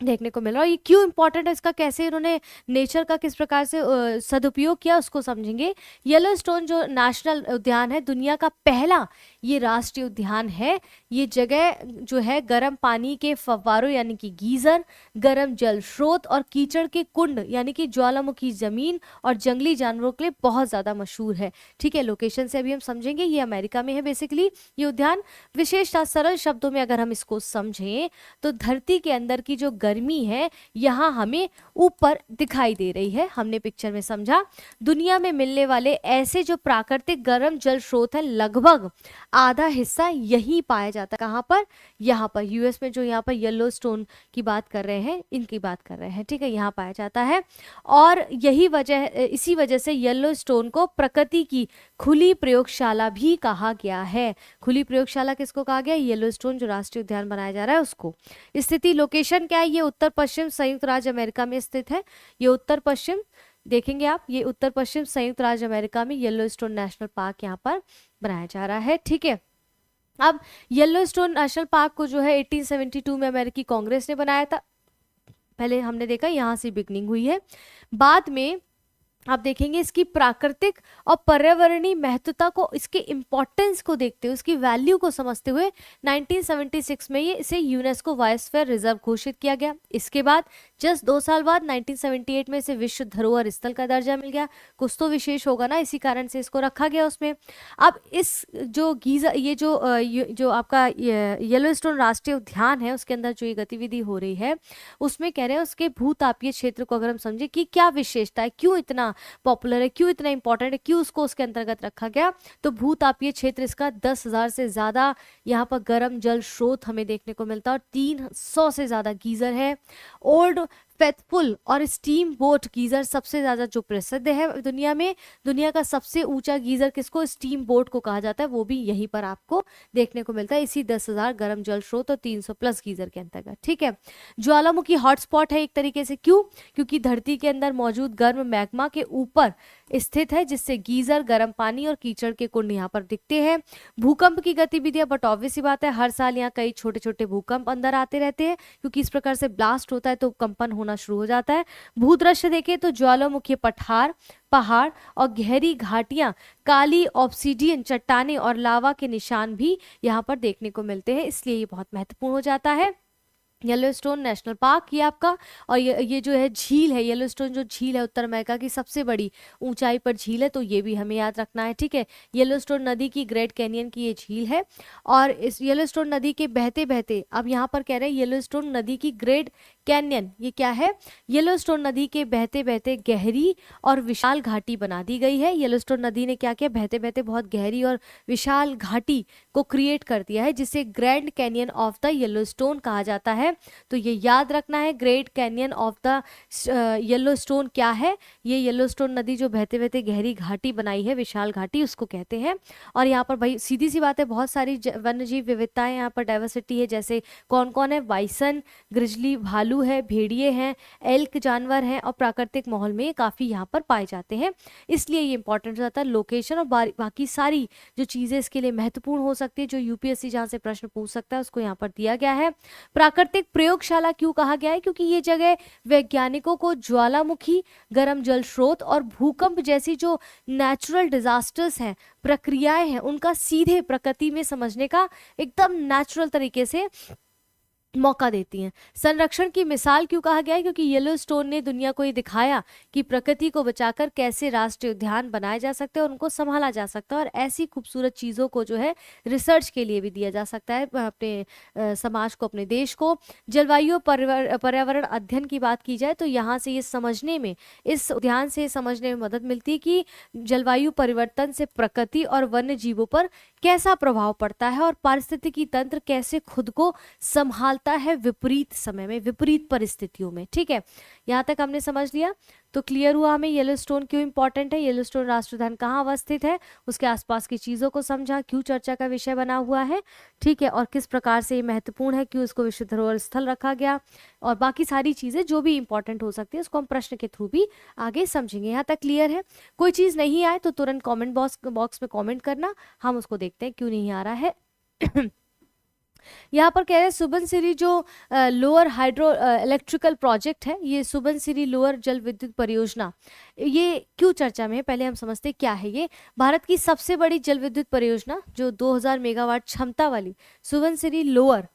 देखने को मिल रहा है। और ये क्यों इंपॉर्टेंट है, इसका कैसे इन्होंने नेचर का किस प्रकार से सदुपयोग किया उसको समझेंगे। येलोस्टोन जो नेशनल उद्यान है, दुनिया का पहला ये राष्ट्रीय उद्यान है। ये जगह जो है गर्म पानी के फव्वारों यानी कि गीजर, गर्म जल स्रोत और कीचड़ के कुंड यानी कि ज्वालामुखी जमीन और जंगली जानवरों के लिए बहुत ज्यादा मशहूर है। ठीक है, लोकेशन से अभी हम समझेंगे। ये अमेरिका में है बेसिकली ये उद्यान। विशेषता सरल शब्दों में अगर हम इसको समझें तो धरती के अंदर की जो गर्मी है यहाँ हमें ऊपर दिखाई दे रही है, हमने पिक्चर में समझा। दुनिया में मिलने वाले ऐसे जो प्राकृतिक गर्म जल स्रोत है, लगभग आधा हिस्सा यहीं पाया जाता है। कहाँ पर? यहाँ पर यूएस में, जो यहाँ पर येलोस्टोन की बात कर रहे हैं, इनकी बात कर रहे हैं। ठीक है, यहाँ पाया जाता है। और इसी वजह से येलोस्टोन को प्रकृति की खुली प्रयोगशाला भी कहा गया है। खुली प्रयोगशाला किसको कहा गया? येलोस्टोन जो राष्ट्रीय उद्यान बनाया जा रहा है उसको। स्थिति लोकेशन क्या है? ये उत्तर पश्चिम संयुक्त राज्य अमेरिका में स्थित है। ये उत्तर पश्चिम देखेंगे आप, ये उत्तर पश्चिम संयुक्त राज्य अमेरिका में येलोस्टोन नेशनल पार्क यहाँ पर बनाया जा रहा है। ठीक है, अब येलोस्टोन नेशनल पार्क को जो है 1872 में अमेरिकी कांग्रेस ने बनाया था। पहले हमने देखा यहाँ से बिगनिंग हुई है। बाद में आप देखेंगे इसकी प्राकृतिक और पर्यावरणीय महत्वता को, इसके इंपॉर्टेंस को देखते हुए, उसकी वैल्यू को समझते हुए 1976 में ये इसे यूनेस्को बायोस्फीयर रिजर्व घोषित किया गया। इसके बाद जस्ट 2 साल बाद 1978 में इसे विश्व धरोहर स्थल का दर्जा मिल गया। कुछ तो विशेष होगा ना, इसी कारण से इसको रखा गया उसमें। अब इस जो गीजर ये जो आपका येलोस्टोन राष्ट्रीय उद्यान है, उसके अंदर जो ये गतिविधि हो रही है, उसमें कह रहे हैं उसके भूतापीय क्षेत्र को अगर हम समझे कि क्या विशेषता है, क्यों इतना पॉपुलर है, क्यों इतना इंपॉर्टेंट है, क्यों उसको उसके अंतर्गत रखा गया, तो भूतापीय क्षेत्र इसका 10,000 से ज्यादा यहाँ पर गर्म जल स्रोत हमें देखने को मिलता है, और 300 से ज्यादा गीजर है। ओल्ड फेथफुल और स्टीम बोट गीजर सबसे ज्यादा जो प्रसिद्ध है दुनिया में। दुनिया का सबसे ऊंचा गीजर किसको? स्टीम बोट को कहा जाता है। वो भी यहीं पर आपको देखने को मिलता है, इसी 10,000 गर्म जल स्रोत और 300 प्लस गीजर के अंतर्गत। ठीक है, ज्वालामुखी हॉटस्पॉट है एक तरीके से। क्यों? क्योंकि धरती के अंदर मौजूद गर्म मैग्मा के ऊपर स्थित है, जिससे गीजर, गर्म पानी और कीचड़ के कुंड यहाँ पर दिखते हैं। भूकंप की गतिविधियां, बट ऑब्वियस सी बात है, हर साल यहाँ कई छोटे छोटे भूकंप अंदर आते रहते हैं, क्योंकि इस प्रकार से ब्लास्ट होता है तो कंपन होना शुरू हो जाता है। भूदृश्य देखें तो ज्वालामुखी पहाड़ और गहरी घाटियां, काली ऑब्सीडियन चट्टानें और लावा के निशान भी यहाँ पर देखने को मिलते हैं, इसलिए ये बहुत महत्वपूर्ण हो जाता है। येलोस्टोन नेशनल पार्क ये आपका, और ये जो है झील है, येलोस्टोन जो झील है उत्तर अमेरिका की सबसे बड़ी ऊंचाई पर झील है, तो ये भी हमें याद रखना है। ठीक है, येलोस्टोन नदी की ग्रेट कैनियन की ये झील है, और इस येलोस्टोन नदी के बहते बहते, अब यहाँ पर कह रहे हैं येलोस्टोन नदी की ग्रेट कैनियन, ये क्या है? येलोस्टोन नदी के बहते बहते गहरी और विशाल घाटी बना दी गई है। येलोस्टोन नदी ने क्या किया? बहते बहते बहुत गहरी और विशाल घाटी को क्रिएट कर दिया है, जिसे grand canyon of the Yellowstone कहा जाता है। तो ये याद रखना है, great canyon of the Yellowstone क्या है? ये येलोस्टोन नदी जो बहते बहते गहरी घाटी बनाई है, विशाल घाटी, उसको कहते हैं। और यहाँ पर भाई सीधी सी बात है, बहुत सारी वन्य जीव विविधताएं यहाँ पर, डाइवर्सिटी है। जैसे कौन कौन है? बाइसन, ग्रिजली भालू है, भेड़िए हैं, एल्क जानवर हैं, और प्राकृतिक माहौल में काफी यहाँ पर पाए जाते हैं, इसलिए ये इंपॉर्टेंट हो जाता है। लोकेशन और बाकी सारी जो चीजें इसके लिए महत्वपूर्ण हो सकती है, जो यूपीएससी जहाँ से प्रश्न पूछ सकता है उसको यहाँ पर दिया गया है। प्राकृतिक प्रयोगशाला क्यों कहा गया है? क्योंकि ये जगह वैज्ञानिकों को ज्वालामुखी, गर्म जल स्रोत और भूकंप जैसी जो नेचुरल डिजास्टर्स हैं, प्रक्रियाएं हैं, उनका सीधे प्रकृति में समझने का एकदम नेचुरल तरीके से मौका देती हैं। संरक्षण की मिसाल क्यों कहा गया है? क्योंकि येलोस्टोन ने दुनिया को ये दिखाया कि प्रकृति को बचाकर कैसे राष्ट्रीय उद्यान बनाए जा सकते हैं और उनको संभाला जा सकता है, और ऐसी खूबसूरत चीज़ों को जो है रिसर्च के लिए भी दिया जा सकता है अपने समाज को, अपने देश को। जलवायु पर्यावरण अध्ययन की बात की जाए तो यहाँ से ये समझने में, इस उद्यान से समझने में मदद मिलती है कि जलवायु परिवर्तन से प्रकृति और वन्य जीवों पर कैसा प्रभाव पड़ता है और पारिस्थितिकी तंत्र कैसे खुद को संभालता है विपरीत समय में, विपरीत परिस्थितियों में। ठीक है, यहाँ तक हमने समझ लिया। तो क्लियर हुआ हमें येलोस्टोन क्यों इंपॉर्टेंट है, येलोस्टोन राष्ट्रीय उद्यान कहाँ अवस्थित है, उसके आसपास की चीजों को समझा, क्यों चर्चा का विषय बना हुआ है। ठीक है, और किस प्रकार से ये महत्वपूर्ण है, क्यों इसको विश्व धरोहर स्थल रखा गया, और बाकी सारी चीजें जो भी इंपॉर्टेंट हो सकती है उसको हम प्रश्न के थ्रू भी आगे समझेंगे। यहाँ तक क्लियर है? कोई चीज नहीं आए तो तुरंत कॉमेंट बॉक्स में कॉमेंट करना, हम उसको देखते हैं क्यों नहीं आ रहा है। यहाँ पर कह रहे हैं सुबनसिरी जो लोअर हाइड्रो इलेक्ट्रिकल प्रोजेक्ट है, ये सुबनसिरी लोअर जल विद्युत परियोजना, ये क्यों चर्चा में है, पहले हम समझते हैं क्या है ये। भारत की सबसे बड़ी जल विद्युत परियोजना जो 2000 मेगावाट क्षमता वाली सुबनसिरी लोअर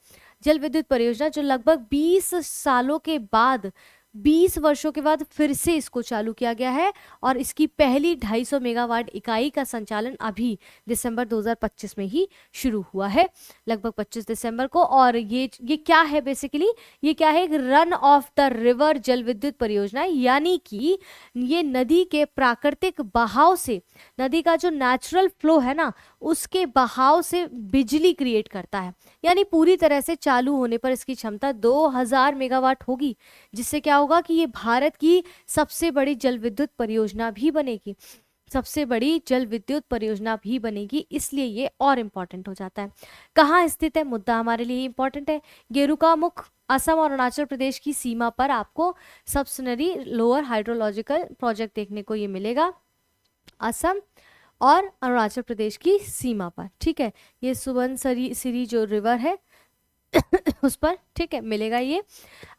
जल विद्युत परियोजना, जो लगभग 20 सालों के बाद, 20 वर्षों के बाद फिर से इसको चालू किया गया है, और इसकी पहली 250 मेगावाट इकाई का संचालन अभी दिसंबर 2025 में ही शुरू हुआ है, लगभग 25 दिसंबर को। और ये क्या है बेसिकली, ये क्या है, एक रन ऑफ द रिवर जल विद्युत परियोजना है, यानी कि ये नदी के प्राकृतिक बहाव से, नदी का जो नेचुरल फ्लो है ना, उसके बहाव से बिजली क्रिएट करता है। यानी पूरी तरह से चालू होने पर इसकी क्षमता 2000 मेगावाट होगी, जिससे क्या होगा कि ये भारत की सबसे बड़ी जल विद्युत परियोजना भी बनेगी, सबसे बड़ी जल विद्युत परियोजना भी बनेगी, इसलिए ये और इम्पोर्टेंट हो जाता है। कहाँ स्थित है, मुद्दा हमारे लिए इम्पोर्टेंट है। गेरुकामुख असम और अरुणाचल प्रदेश की सीमा पर आपको सबसनरी लोअर हाइड्रोलॉजिकल प्रोजेक्ट देखने को ये मिलेगा, असम और अरुणाचल प्रदेश की सीमा पर। ठीक है, ये सुबनसिरी जो रिवर है उस पर, ठीक है, मिलेगा ये।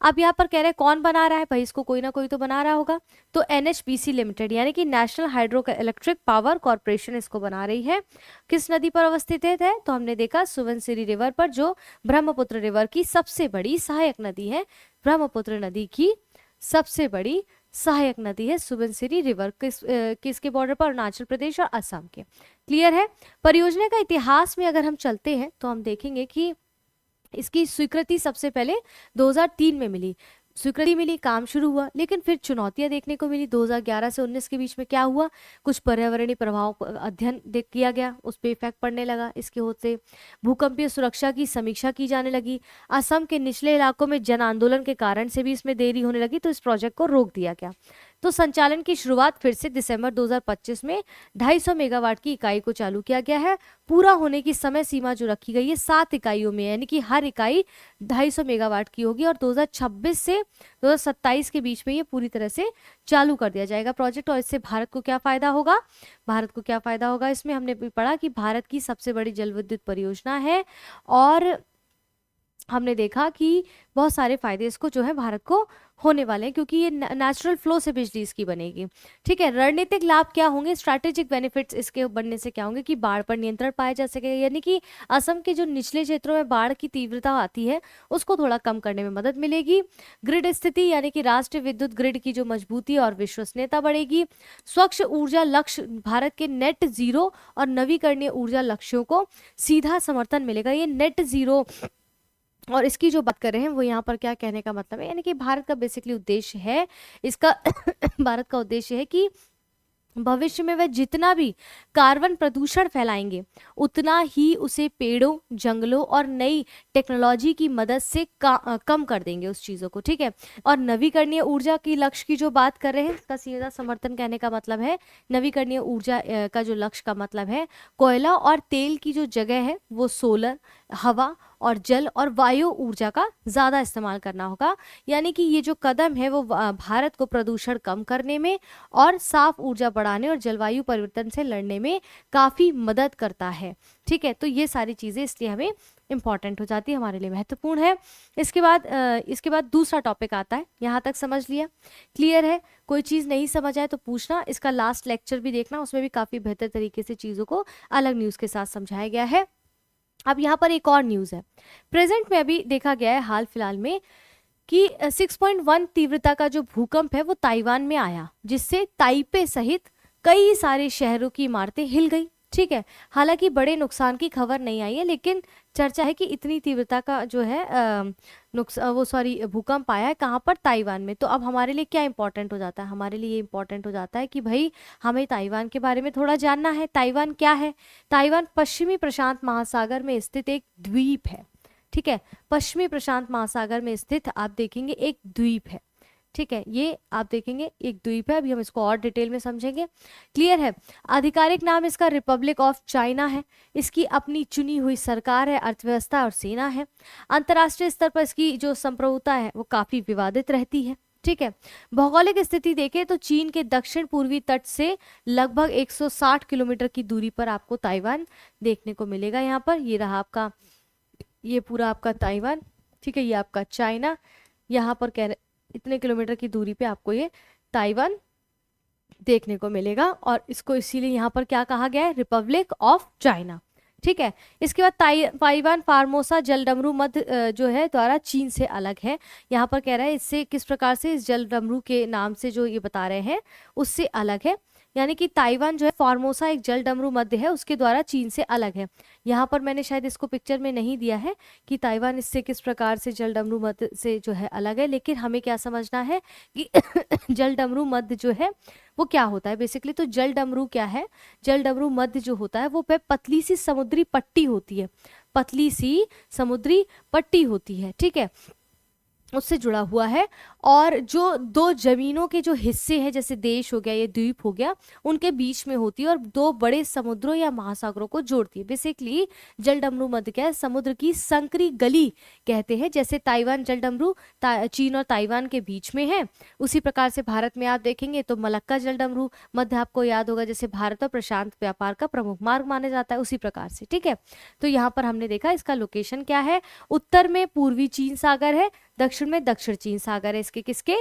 अब यहाँ पर कह रहे हैं कौन बना रहा है, भाई इसको कोई ना कोई तो बना रहा होगा, तो NHPC लिमिटेड यानी कि national hydro electric power corporation इसको बना रही है। किस नदी पर अवस्थित है, तो हमने देखा सुबनसिरी रिवर पर, जो ब्रह्मपुत्र रिवर की सबसे बड़ी सहायक नदी है। ब्रह्मपुत्र नदी की सबसे बड़ी सहायक नदी है सुबनसिरी रिवर, किसके बॉर्डर पर, अरुणाचल प्रदेश और असम के। क्लियर है? परियोजना का इतिहास में अगर हम चलते हैं तो हम देखेंगे कि इसकी स्वीकृति सबसे पहले 2003 में मिली, स्वीकृति मिली, काम शुरू हुआ, लेकिन फिर चुनौतियां देखने को मिली। 2011 से 19 के बीच में क्या हुआ, कुछ पर्यावरणीय प्रभाव अध्ययन किया गया, उस पर इफेक्ट पड़ने लगा इसके होते। भूकंपीय सुरक्षा की समीक्षा की जाने लगी। असम के निचले इलाकों में जन आंदोलन के कारण से भी इसमें देरी होने लगी, तो इस प्रोजेक्ट को रोक दिया गया। तो संचालन की शुरुआत फिर से दिसंबर 2025 में 250 मेगावाट की इकाई को चालू किया गया है। पूरा होने की समय सीमा जो रखी गई है 7 इकाइयों में, यानी कि हर इकाई 250 मेगावाट की होगी, और 2026 से 2027 के बीच में ये पूरी तरह से चालू कर दिया जाएगा प्रोजेक्ट। और इससे भारत को क्या फायदा होगा, भारत को क्या फायदा होगा, इसमें हमने भी पढ़ा कि भारत की सबसे बड़ी जल विद्युत परियोजना है, और हमने देखा कि बहुत सारे फायदे इसको जो है भारत को होने वाले हैं, क्योंकि ये नेचुरल फ्लो से बिजली इसकी बनेगी। ठीक है, रणनीतिक लाभ क्या होंगे, स्ट्रैटेजिक बेनिफिट्स इसके बनने से क्या होंगे कि बाढ़ पर नियंत्रण पाया जा सकेगा, यानी कि असम के जो निचले क्षेत्रों में बाढ़ की तीव्रता आती है उसको थोड़ा कम करने में मदद मिलेगी। ग्रिड स्थिति यानी कि राष्ट्रीय विद्युत ग्रिड की जो मजबूती और विश्वसनीयता बढ़ेगी। स्वच्छ ऊर्जा लक्ष्य, भारत के नेट जीरो और नवीकरणीय ऊर्जा लक्ष्यों को सीधा समर्थन मिलेगा। ये नेट जीरो और इसकी जो बात कर रहे हैं वो यहाँ पर क्या कहने का मतलब है, यानी कि भारत का बेसिकली उद्देश्य है इसका भारत का उद्देश्य है कि भविष्य में वह जितना भी कार्बन प्रदूषण फैलाएंगे उतना ही उसे पेड़ों, जंगलों और नई टेक्नोलॉजी की मदद से कम कर देंगे उस चीज़ों को। ठीक है, और नवीकरणीय ऊर्जा की लक्ष्य की जो बात कर रहे हैं इसका सीधा समर्थन कहने का मतलब है, नवीकरणीय ऊर्जा का जो लक्ष्य का मतलब है कोयला और तेल की जो जगह है वो सोलर, हवा और जल और वायु ऊर्जा का ज़्यादा इस्तेमाल करना होगा। यानी कि ये जो कदम है वो भारत को प्रदूषण कम करने में और साफ ऊर्जा बढ़ाने और जलवायु परिवर्तन से लड़ने में काफ़ी मदद करता है। ठीक है, तो ये सारी चीज़ें इसलिए हमें इम्पॉर्टेंट हो जाती है, हमारे लिए महत्वपूर्ण है। इसके बाद दूसरा टॉपिक आता है। यहाँ तक समझ लिया, क्लियर है? कोई चीज़ नहीं समझ आए तो पूछना, इसका लास्ट लेक्चर भी देखना, उसमें भी काफ़ी बेहतर तरीके से चीज़ों को अलग न्यूज़ के साथ समझाया गया है। अब यहाँ पर एक और न्यूज़ है। प्रेजेंट में अभी देखा गया है हाल फिलहाल में कि 6.1 तीव्रता का जो भूकंप है वो ताइवान में आया, जिससे ताइपे सहित कई सारे शहरों की इमारतें हिल गई। ठीक है, हालांकि बड़े नुकसान की खबर नहीं आई है, लेकिन चर्चा है कि इतनी तीव्रता का जो है भूकंप आया है। कहाँ पर? ताइवान में। तो अब हमारे लिए क्या इंपॉर्टेंट हो जाता है? हमारे लिए ये इंपॉर्टेंट हो जाता है कि भाई हमें ताइवान के बारे में थोड़ा जानना है। ताइवान क्या है? ताइवान पश्चिमी प्रशांत महासागर में स्थित एक द्वीप है। ठीक है, पश्चिमी प्रशांत महासागर में स्थित आप देखेंगे एक द्वीप है। ठीक है, ये आप देखेंगे एक द्वीप है। अभी हम इसको और डिटेल में समझेंगे। क्लियर है? आधिकारिक नाम इसका रिपब्लिक ऑफ चाइना है। इसकी अपनी चुनी हुई सरकार है, अर्थव्यवस्था और सेना है। अंतर्राष्ट्रीय स्तर पर इसकी जो संप्रभुता है वो काफी विवादित रहती है। ठीक है, भौगोलिक स्थिति देखें तो चीन के दक्षिण पूर्वी तट से लगभग 160 किलोमीटर की दूरी पर आपको ताइवान देखने को मिलेगा। यहाँ पर ये रहा आपका, ये पूरा आपका ताइवान। ठीक है, ये आपका चाइना, यहाँ पर कह रहे इतने किलोमीटर की दूरी पे आपको ये ताइवान देखने को मिलेगा, और इसको इसीलिए यहाँ पर क्या कहा गया है? Republic of China. ठीक है, इसके बाद ताइवान फार्मोसा जलडमरू मध्य जो है द्वारा चीन से अलग है। यहाँ पर कह रहा है इससे किस प्रकार से, इस जलडमरू के नाम से जो ये बता रहे हैं उससे अलग है। यानी कि ताइवान जो है फॉर्मोसा एक जल डमरू मध्य है, उसके द्वारा चीन से अलग है। यहाँ पर मैंने शायद इसको पिक्चर में नहीं दिया है कि ताइवान इससे किस प्रकार से जल डमरू मध्य से जो है अलग है, लेकिन हमें क्या समझना है कि जल डमरू मध्य जो है वो क्या होता है बेसिकली। तो जल डमरू क्या है? जल डमरू मध्य जो होता है वो पे पतली सी समुद्री पट्टी होती है, पतली सी समुद्री पट्टी होती है। ठीक है, उससे जुड़ा हुआ है, और जो दो जमीनों के जो हिस्से हैं, जैसे देश हो गया, ये द्वीप हो गया, उनके बीच में होती है और दो बड़े समुद्रों या महासागरों को जोड़ती है। बेसिकली जलडमरू मध्य क्या है? समुद्र की संकरी गली कहते हैं। जैसे ताइवान जलडमरू चीन और ताइवान के बीच में है, उसी प्रकार से भारत में आप देखेंगे तो मलक्का जलडमरू मध्य आपको याद होगा, जैसे भारत और प्रशांत व्यापार का प्रमुख मार्ग माना जाता है, उसी प्रकार से। ठीक है, तो यहाँ पर हमने देखा इसका लोकेशन क्या है। उत्तर में पूर्वी चीन सागर है, दक्षिण में दक्षिण चीन सागर है, इसके किसके?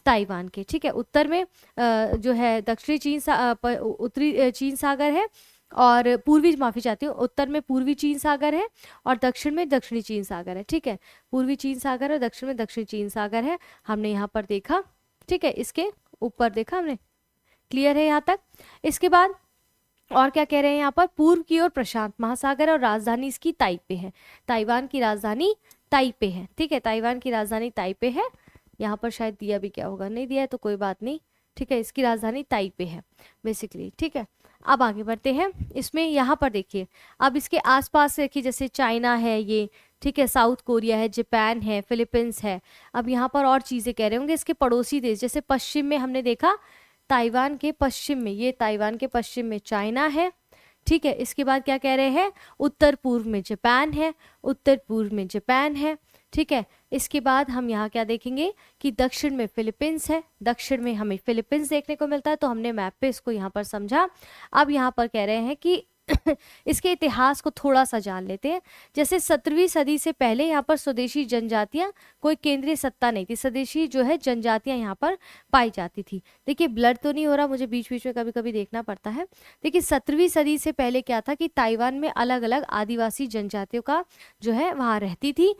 ताइवान के। ठीक है, उत्तर में जो है दक्षिणी उत्तरी चीन सागर है, और पूर्वी, माफी चाहती हूँ, उत्तर में पूर्वी चीन सागर है और दक्षिण में दक्षिणी चीन सागर है। ठीक है, पूर्वी चीन सागर और दक्षिण में दक्षिणी चीन सागर है, हमने यहाँ पर देखा। ठीक है, इसके ऊपर देखा हमने। क्लियर है यहाँ तक? इसके बाद और क्या कह रहे हैं यहाँ पर? पूर्व की ओर प्रशांत महासागर और राजधानी इसकी ताइपे है। ताइवान की राजधानी ताइपे है। ठीक है, ताइवान की राजधानी ताइपे है। यहाँ पर शायद दिया भी क्या होगा, नहीं दिया है तो कोई बात नहीं। ठीक है, इसकी राजधानी ताइपे है बेसिकली। ठीक है, अब आगे बढ़ते हैं। इसमें यहाँ पर देखिए, अब इसके आसपास देखिए, जैसे चाइना है ये, ठीक है, साउथ कोरिया है, जापान है, फिलीपींस है। अब यहाँ पर और चीज़ें कह रहे होंगे, इसके पड़ोसी देश, जैसे पश्चिम में हमने देखा ताइवान के पश्चिम में, ये ताइवान के पश्चिम में चाइना है। ठीक है, इसके बाद क्या कह रहे हैं? उत्तर पूर्व में जापान है, उत्तर पूर्व में जापान है। ठीक है, इसके बाद हम यहाँ क्या देखेंगे कि दक्षिण में फिलीपींस है, दक्षिण में हमें फिलीपींस देखने को मिलता है। तो हमने मैप पे इसको यहाँ पर समझा। अब यहाँ पर कह रहे हैं कि इसके इतिहास को थोड़ा सा जान लेते हैं। जैसे 17वीं सदी से पहले यहाँ पर स्वदेशी जनजातियां, कोई केंद्रीय सत्ता नहीं थी, स्वदेशी जो है जनजातियां यहाँ पर पाई जाती थी। देखिए ब्लर तो नहीं हो रहा, मुझे बीच बीच में कभी कभी देखना पड़ता है। देखिए 17वीं सदी से पहले क्या था कि ताइवान में अलग अलग आदिवासी जनजातियों का जो है वहाँ रहती थी,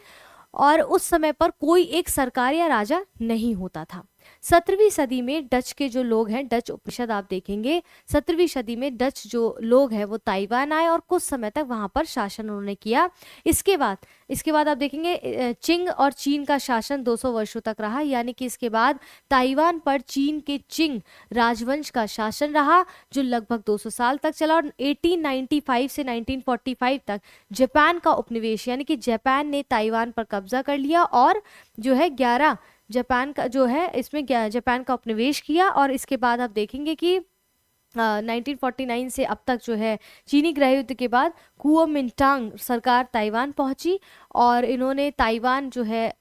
और उस समय पर कोई एक सरकार या राजा नहीं होता था। 17वीं सदी में डच के जो लोग हैं, डच उपनिषद आप देखेंगे, 17वीं सदी में डच जो लोग हैं वो ताइवान आए और कुछ समय तक वहां पर शासन उन्होंने किया। इसके बाद आप देखेंगे चिंग और चीन का शासन 200 वर्षों तक रहा, यानी कि इसके बाद ताइवान पर चीन के चिंग राजवंश का शासन रहा, जो लगभग 200 साल तक चला। और 1895 से 1945 तक जापान का उपनिवेश, यानी कि जापान ने ताइवान पर कब्जा कर लिया और जो है 11 जापान का जो है इसमें जापान का उपनिवेश किया। और इसके बाद आप देखेंगे कि 1949 से अब तक जो है चीनी गृह युद्ध के बाद कुओमिंटांग सरकार ताइवान पहुंची और इन्होंने ताइवान जो है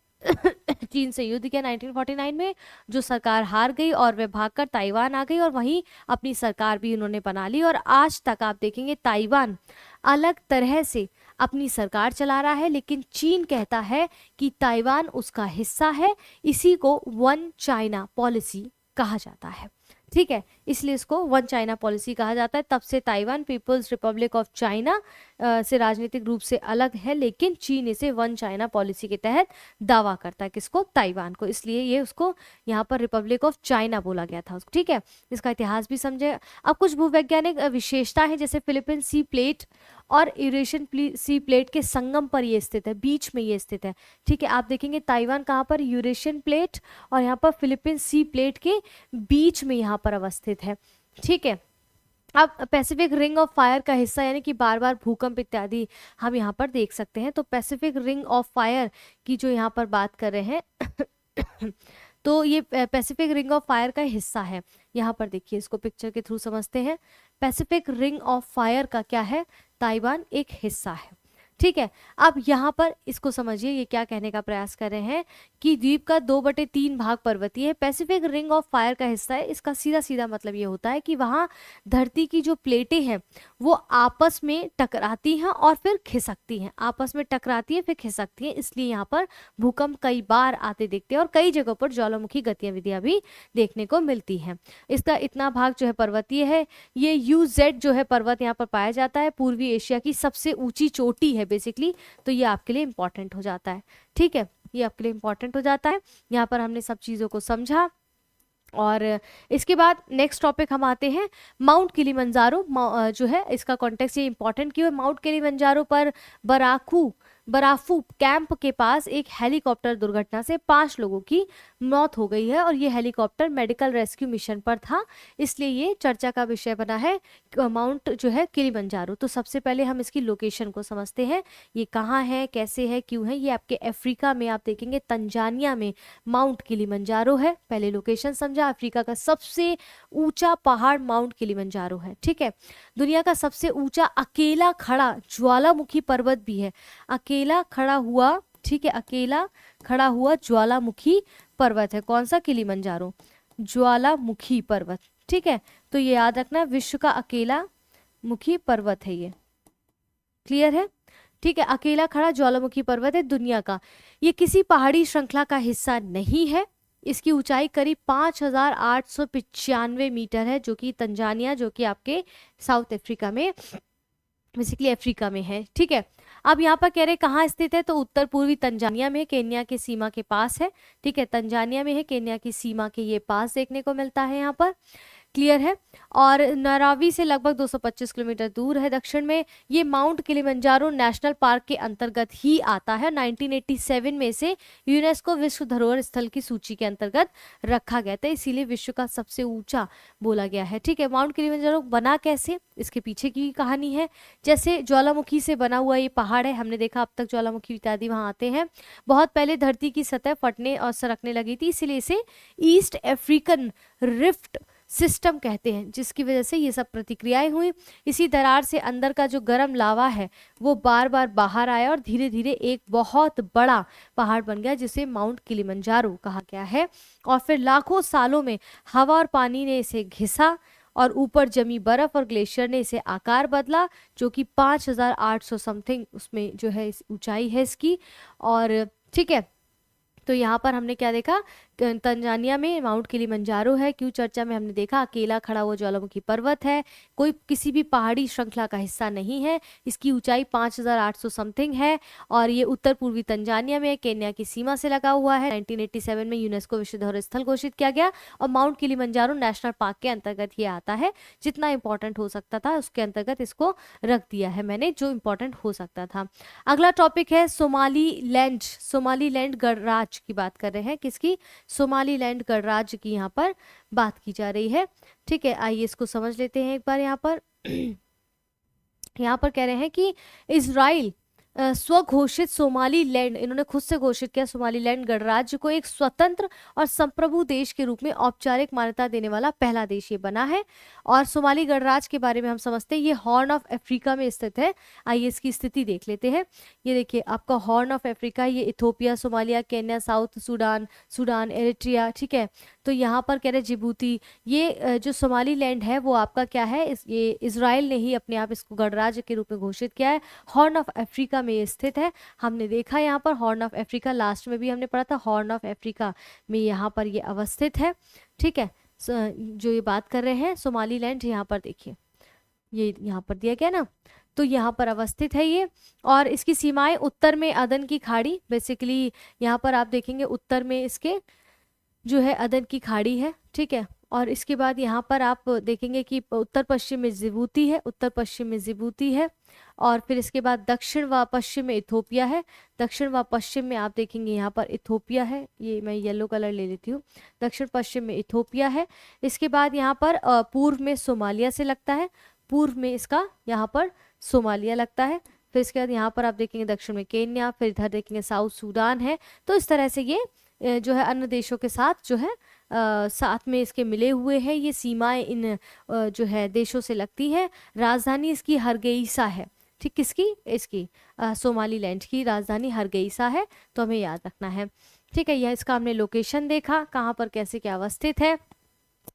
चीन से युद्ध किया 1949 में। जो सरकार हार गई और वे भागकर ताइवान आ गई और वहीं अपनी सरकार भी उन्होंने बना ली। और आज तक आप देखेंगे ताइवान अलग तरह से अपनी सरकार चला रहा है, लेकिन चीन कहता है कि ताइवान उसका हिस्सा है। इसी को वन चाइना पॉलिसी कहा जाता है, ठीक है, इसलिए इसको वन चाइना पॉलिसी कहा जाता है। तब से Taiwan People's Republic of China से राजनीतिक रूप से अलग है, लेकिन चीन इसे वन चाइना पॉलिसी के तहत दावा करता है, किसको, ताइवान को, इसलिए ये उसको यहाँ पर रिपब्लिक ऑफ चाइना बोला गया था उसको, ठीक है। इसका इतिहास भी समझे। अब कुछ भूवैज्ञानिक विशेषता है, जैसे फिलीपींस सी प्लेट और यूरेशियन सी प्लेट के संगम पर ये स्थित है, बीच में ये स्थित है, ठीक है। आप देखेंगे ताइवान कहाँ पर, यूरेशियन प्लेट और यहाँ पर फिलीपींस सी प्लेट के बीच में यहाँ पर अवस्थित है, ठीक है। अब पैसिफिक रिंग ऑफ फायर का हिस्सा, यानी कि बार बार भूकंप इत्यादि हम यहाँ पर देख सकते हैं। तो पैसिफिक रिंग ऑफ फायर की जो यहाँ पर बात कर रहे हैं तो ये पैसिफिक रिंग ऑफ फायर का हिस्सा है। यहाँ पर देखिए, इसको पिक्चर के थ्रू समझते हैं। पैसिफिक रिंग ऑफ फायर का क्या है, ताइवान एक हिस्सा है, ठीक है। अब यहाँ पर इसको समझिए, ये क्या कहने का प्रयास कर रहे हैं कि द्वीप का 2/3 भाग पर्वतीय है, पैसिफिक रिंग ऑफ फायर का हिस्सा है। इसका सीधा सीधा मतलब ये होता है कि वहाँ धरती की जो प्लेटें हैं वो आपस में टकराती हैं और फिर खिसकती हैं, आपस में टकराती हैं फिर खिसकती हैं, इसलिए यहाँ पर भूकंप कई बार आते दिखते हैं और कई जगहों पर ज्वालामुखी गतिविधियां भी देखने को मिलती हैं। इसका इतना भाग जो है पर्वतीय है। ये UZ जो है पर्वत यहाँ पर पाया जाता है, पूर्वी एशिया की सबसे ऊंची चोटी है बेसिकली, तो ये आपके लिए इंपॉर्टेंट हो जाता है, ठीक है, ये आपके लिए इंपॉर्टेंट हो जाता है। यहाँ पर हमने सब चीज़ों को समझा और इसके बाद नेक्स्ट टॉपिक हम आते हैं माउंट किलिमंजारो। जो है इसका कॉन्टेक्स्ट ये इंपॉर्टेंट क्यों है, माउंट किलिमंजारो पर बराफू कैंप के पास एक हेलीकॉप्टर दुर्घटना से 5 लोगों की मौत हो गई है और ये हेलीकॉप्टर मेडिकल रेस्क्यू मिशन पर था, इसलिए ये चर्चा का विषय बना है माउंट जो है किलिमंजारो। तो सबसे पहले हम इसकी लोकेशन को समझते हैं, ये कहाँ है, कैसे है, क्यों है। ये आपके अफ्रीका में, आप देखेंगे तंजानिया में माउंट किलिमंजारो है। पहले लोकेशन समझा, अफ्रीका का सबसे ऊंचा पहाड़ माउंट किलिमंजारो है, ठीक है। दुनिया का सबसे ऊंचा अकेला खड़ा ज्वालामुखी पर्वत भी है, अकेला खड़ा हुआ, ठीक है, अकेला खड़ा हुआ ज्वालामुखी पर्वत है। कौन सा, किलिमंजारो ज्वालामुखी पर्वत, ठीक है। तो ये याद रखना, विश्व का अकेला मुखी पर्वत है ये, क्लियर है, ठीक है। अकेला खड़ा ज्वालामुखी पर्वत है दुनिया का। ये किसी पहाड़ी श्रृंखला का हिस्सा नहीं है। इसकी ऊंचाई करीब 5895 मीटर है, जो कि तंजानिया, जो कि आपके साउथ अफ्रीका में, बेसिकली अफ्रीका में है, ठीक है। अब यहाँ पर कह रहे कहाँ स्थित है, तो उत्तर पूर्वी तंजानिया में, केन्या के सीमा के पास है, ठीक है, तंजानिया में है, केन्या की सीमा के ये पास देखने को मिलता है यहाँ पर, क्लियर है। और नारावी से लगभग 225 किलोमीटर दूर है दक्षिण में। ये माउंट किलिमंजारो नेशनल पार्क के अंतर्गत ही आता है। 1987 में से यूनेस्को विश्व धरोहर स्थल की सूची के अंतर्गत रखा गया था, इसीलिए विश्व का सबसे ऊंचा बोला गया है, ठीक है। माउंट किलिमंजारो बना कैसे, इसके पीछे की कहानी है। जैसे ज्वालामुखी से बना हुआ ये पहाड़ है, हमने देखा अब तक ज्वालामुखी इत्यादि वहां आते हैं। बहुत पहले धरती की सतह फटने और सरकने लगी थी, इसीलिए इसे ईस्ट अफ्रीकन रिफ्ट सिस्टम कहते हैं, जिसकी वजह से ये सब प्रतिक्रियाएं हुई। इसी दरार से अंदर का जो गर्म लावा है वो बार बार बाहर आया और धीरे धीरे एक बहुत बड़ा पहाड़ बन गया, जिसे माउंट किलिमंजारो कहा गया है। और फिर लाखों सालों में हवा और पानी ने इसे घिसा और ऊपर जमी बर्फ और ग्लेशियर ने इसे आकार बदला, जो कि 5800 समथिंग उसमें जो है ऊंचाई है इसकी, और ठीक है। तो यहाँ पर हमने क्या देखा, तंजानिया में माउंट किलिमंजारो है, क्यों चर्चा में हमने देखा, अकेला खड़ा हुआ ज्वालामुखी पर्वत है, कोई किसी भी पहाड़ी श्रृंखला का हिस्सा नहीं है, इसकी ऊंचाई 5800 समथिंग है और ये उत्तर पूर्वी तंजानिया में केन्या की सीमा से लगा हुआ है। 1987 में यूनेस्को विश्व धरोहर स्थल घोषित किया गया और माउंट किलिमंजारो नेशनल पार्क के अंतर्गत ये आता है। जितना इंपॉर्टेंट हो सकता था उसके अंतर्गत इसको रख दिया है मैंने, जो इंपॉर्टेंट हो सकता था। अगला टॉपिक है सोमालीलैंड। सोमालीलैंड गणराज्य की बात कर रहे हैं, किसकी, सोमालीलैंड गणराज्य की यहाँ पर बात की जा रही है, ठीक है। आइए इसको समझ लेते हैं एक बार। यहाँ पर कह रहे हैं कि इजराइल स्वघोषित सोमालीलैंड, इन्होंने खुद से घोषित किया सोमालीलैंड गणराज्य को एक स्वतंत्र और संप्रभु देश के रूप में औपचारिक मान्यता देने वाला पहला देश ये बना है। और सोमाली गणराज्य के बारे में हम समझते हैं, ये हॉर्न ऑफ अफ्रीका में स्थित है। आइए इसकी स्थिति देख लेते हैं। ये देखिए आपका हॉर्न ऑफ अफ्रीका, ये Ethiopia, Somalia, Kenya, south Sudan, Eritrea, ठीक है। तो यहाँ पर कह रहे जिबूती, ये जो सोमालीलैंड है वो आपका क्या है, ये इजराइल ने ही अपने आप इसको गणराज्य के रूप में घोषित किया है। हॉर्न ऑफ अफ्रीका में ये स्थित है। हमने देखा यहाँ पर हॉर्न ऑफ अफ्रीका, लास्ट में भी हमने पढ़ा था, हॉर्न ऑफ अफ्रीका में यहाँ पर ये अवस्थित है, ठीक है। जो ये बात कर रहे हैं सोमालीलैंड, यहाँ पर देखिए ये यहाँ पर दिया गया ना, तो यहाँ पर अवस्थित है ये। और इसकी सीमाएं उत्तर में अदन की खाड़ी, बेसिकली यहाँ पर आप देखेंगे उत्तर में इसके जो है अदन की खाड़ी है, ठीक है। और इसके बाद यहाँ पर आप देखेंगे कि उत्तर पश्चिम में जिबूती है, उत्तर पश्चिम में जिबूती है। और फिर इसके बाद दक्षिण व पश्चिम में इथोपिया है, दक्षिण व पश्चिम में आप देखेंगे यहाँ पर इथोपिया है, ये मैं येलो कलर ले लेती हूँ, दक्षिण पश्चिम में इथोपिया है। इसके बाद यहाँ पर पूर्व में सोमालिया से लगता है, पूर्व में इसका यहाँ पर सोमालिया लगता है। फिर इसके बाद यहाँ पर आप देखेंगे दक्षिण में केन्या, फिर इधर देखेंगे साउथ सूडान है। तो इस तरह से ये जो है अन्य देशों के साथ जो है साथ में इसके मिले हुए हैं। ये सीमाएं इन जो है देशों से लगती हैं। राजधानी इसकी हरगेइसा है, ठीक, किसकी, इसकी सोमालीलैंड की राजधानी हरगेइसा है, तो हमें याद रखना है, ठीक है। यह इसका हमने लोकेशन देखा, कहाँ पर कैसे क्या अवस्थित है।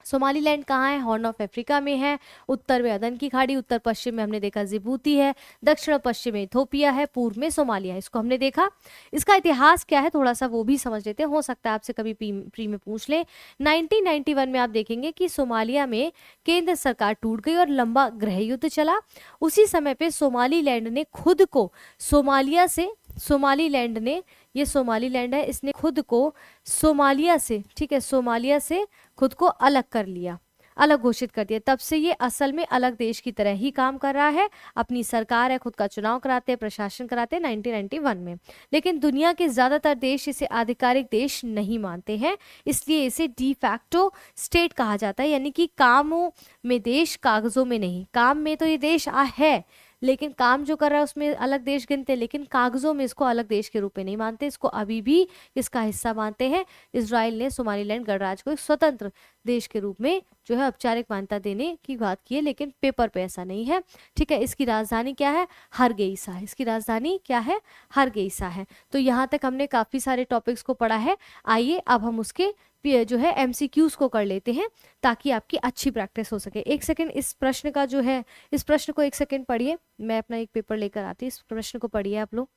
सोमालीलैंड कहाँ है, हॉर्न ऑफ अफ्रीका में है, उत्तर में अदन की खाड़ी, उत्तर पश्चिम में हमने देखा जिबूती है, दक्षिण पश्चिम में इथोपिया है, पूर्व में सोमालिया है, इसको हमने देखा। इसका इतिहास क्या है थोड़ा सा वो भी समझ लेते हैं, हो सकता है आपसे कभी प्री में पूछ ले। 1991 में आप देखेंगे कि सोमालिया में केंद्र सरकार टूट गई और लंबा गृह युद्ध चला। उसी समय पे सोमालीलैंड ने खुद को सोमालिया से, सोमालीलैंड ने, ये सोमालीलैंड है, इसने खुद को सोमालिया से, ठीक है, सोमालिया से खुद को अलग कर लिया, अलग घोषित कर दिया। तब से ये असल में अलग देश की तरह ही काम कर रहा है, अपनी सरकार है, खुद का चुनाव कराते हैं, प्रशासन कराते हैं 1991 में। लेकिन दुनिया के ज्यादातर देश इसे आधिकारिक देश नहीं मानते हैं, इसलिए इसे डी फैक्टो स्टेट कहा जाता है। यानी कि कामों में देश, कागजों में नहीं। काम में तो ये देश है, लेकिन काम जो कर रहा है उसमें अलग देश गिनते हैं, लेकिन कागजों में इसको अलग देश के रूप में नहीं मानते, इसको अभी भी इसका हिस्सा मानते हैं। इजराइल ने सोमालीलैंड गणराज्य को एक स्वतंत्र देश के रूप में जो है औपचारिक मान्यता देने की बात की है, लेकिन पेपर पे ऐसा नहीं है, ठीक है। इसकी राजधानी क्या है, हरगेइसा है, इसकी राजधानी क्या है, हरगेइसा है। तो यहाँ तक हमने काफी सारे टॉपिक्स को पढ़ा है। आइए अब हम उसके जो है एमसीक्यूज को कर लेते हैं, ताकि आपकी अच्छी प्रैक्टिस हो सके। एक सेकंड इस प्रश्न का जो है, इस प्रश्न को एक सेकंड पढ़िए, मैं अपना एक पेपर लेकर आती हूँ, इस प्रश्न को पढ़िए आप लोग।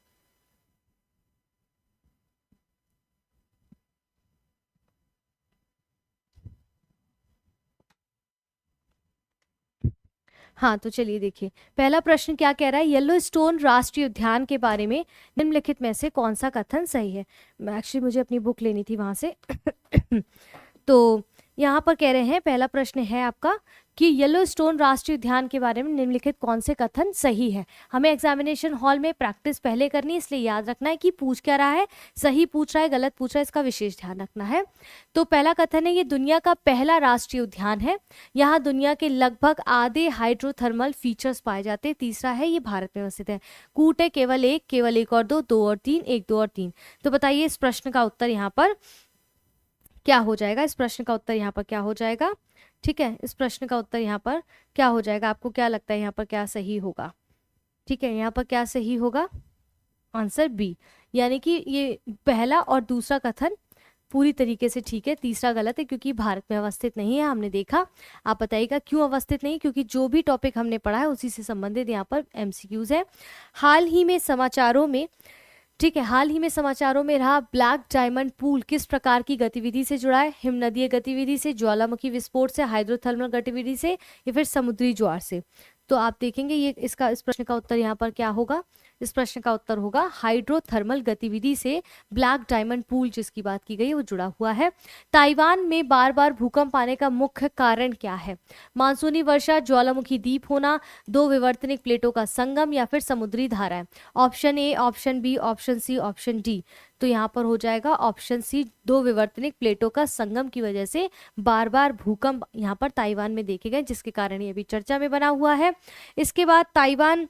हाँ तो चलिए देखिए, पहला प्रश्न क्या कह रहा है, येलोस्टोन राष्ट्रीय उद्यान के बारे में निम्नलिखित में से कौन सा कथन सही है। एक्चुअली मुझे अपनी बुक लेनी थी वहां से तो यहाँ पर कह रहे हैं, पहला प्रश्न है आपका कि येलोस्टोन राष्ट्रीय उद्यान के बारे में निम्नलिखित कौन से कथन सही है। हमें एग्जामिनेशन हॉल में प्रैक्टिस पहले करनी है, इसलिए याद रखना है कि पूछ क्या रहा है, सही पूछ रहा है, गलत पूछ रहा है, इसका विशेष ध्यान रखना है। तो पहला कथन है, ये दुनिया का पहला राष्ट्रीय उद्यान है, यहाँ दुनिया के लगभग आधे हाइड्रोथर्मल फीचर्स पाए जाते हैं। तीसरा है, ये भारत में अवस्थित है। कूट है केवल एक और दो, दो और तीन, एक, दो और तीन। तो बताइए इस प्रश्न का उत्तर यहाँ पर क्या हो जाएगा, इस प्रश्न का उत्तर यहाँ पर क्या हो जाएगा, ठीक है। इस प्रश्न का उत्तर यहाँ पर क्या हो जाएगा, आपको क्या लगता है यहाँ पर क्या सही होगा, ठीक है। यहाँ पर क्या सही होगा, आंसर बी, यानी कि ये पहला और दूसरा कथन पूरी तरीके से ठीक है, तीसरा गलत है क्योंकि भारत में अवस्थित नहीं है, हमने देखा। आप बताइएगा क्यों अवस्थित नहीं, क्योंकि जो भी टॉपिक हमने पढ़ा है उसी से संबंधित यहाँ पर एमसीक्यूज है। हाल ही में समाचारों में, ठीक है, हाल ही में समाचारों में रहा ब्लैक डायमंड पूल किस प्रकार की गतिविधि से जुड़ा है, हिमनदीय गतिविधि से, ज्वालामुखी विस्फोट से, हाइड्रोथर्मल गतिविधि से, या फिर समुद्री ज्वार से। तो आप देखेंगे ये इसका, इस प्रश्न का उत्तर यहाँ पर क्या होगा, इस प्रश्न का उत्तर होगा हाइड्रोथर्मल गतिविधि से ब्लैक डायमंड पूल जिसकी बात की गई है वो जुड़ा हुआ है। ताइवान में बार बार भूकंप आने का मुख्य कारण क्या है, मानसूनी वर्षा, ज्वालामुखी द्वीप होना, दो विवर्तनिक प्लेटों का संगम, या फिर समुद्री धाराएं। Option A, option B, option C, option D. तो यहाँ पर हो जाएगा ऑप्शन सी, दो विवर्तनिक प्लेटों का संगम की वजह से बार बार भूकंप यहाँ पर ताइवान में देखे गए, जिसके कारण ये भी चर्चा में बना हुआ है। इसके बाद ताइवान